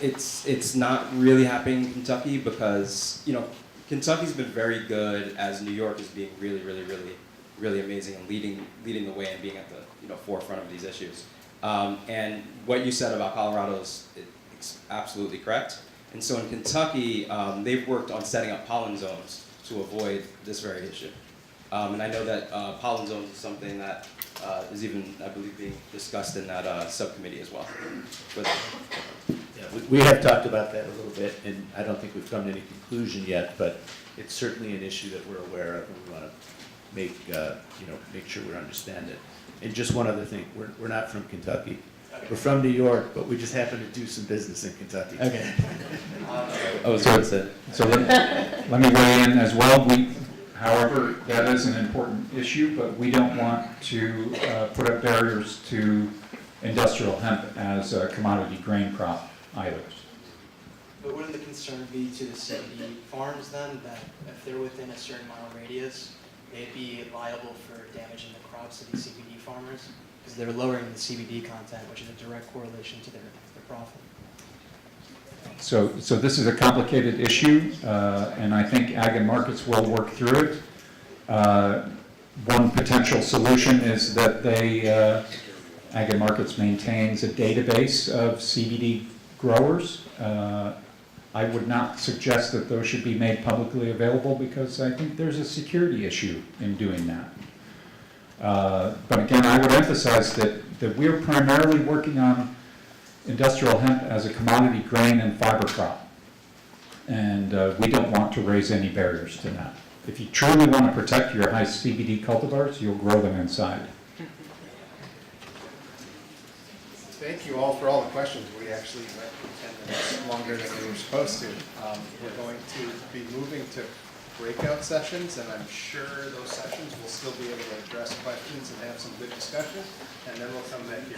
It's not really happening in Kentucky because, you know, Kentucky's been very good as New York is being really, really, really, really amazing and leading the way and being at the, you know, forefront of these issues. And what you said about Colorado is absolutely correct. And so in Kentucky, they've worked on setting up pollen zones to avoid this very issue. And I know that pollen zones is something that is even, I believe, being discussed in that subcommittee as well. We have talked about that a little bit, and I don't think we've come to any conclusion yet, but it's certainly an issue that we're aware of, and we want to make sure we understand it. And just one other thing, we're not from Kentucky. We're from New York, but we just happen to do some business in Kentucky. Okay. So let me weigh in as well. However, that is an important issue, but we don't want to put up barriers to industrial hemp as a commodity grain crop either. But wouldn't the concern be to the CBD farms then, that if they're within a certain mile radius, they'd be liable for damaging the crops of these CBD farmers? Because they're lowering the CBD content, which is a direct correlation to their profit. So this is a complicated issue, and I think Ag and Markets will work through it. One potential solution is that Ag and Markets maintains a database of CBD growers. I would not suggest that those should be made publicly available because I think there's a security issue in doing that. But again, I would emphasize that we're primarily working on industrial hemp as a commodity grain and fiber crop. And we don't want to raise any barriers to that. If you truly want to protect your high CBD cultivars, you'll grow them inside. Thank you all for all the questions. We actually went 10 minutes longer than we were supposed to. We're going to be moving to breakout sessions, and I'm sure those sessions will still be able to address questions and have some good discussion, and then we'll come back here.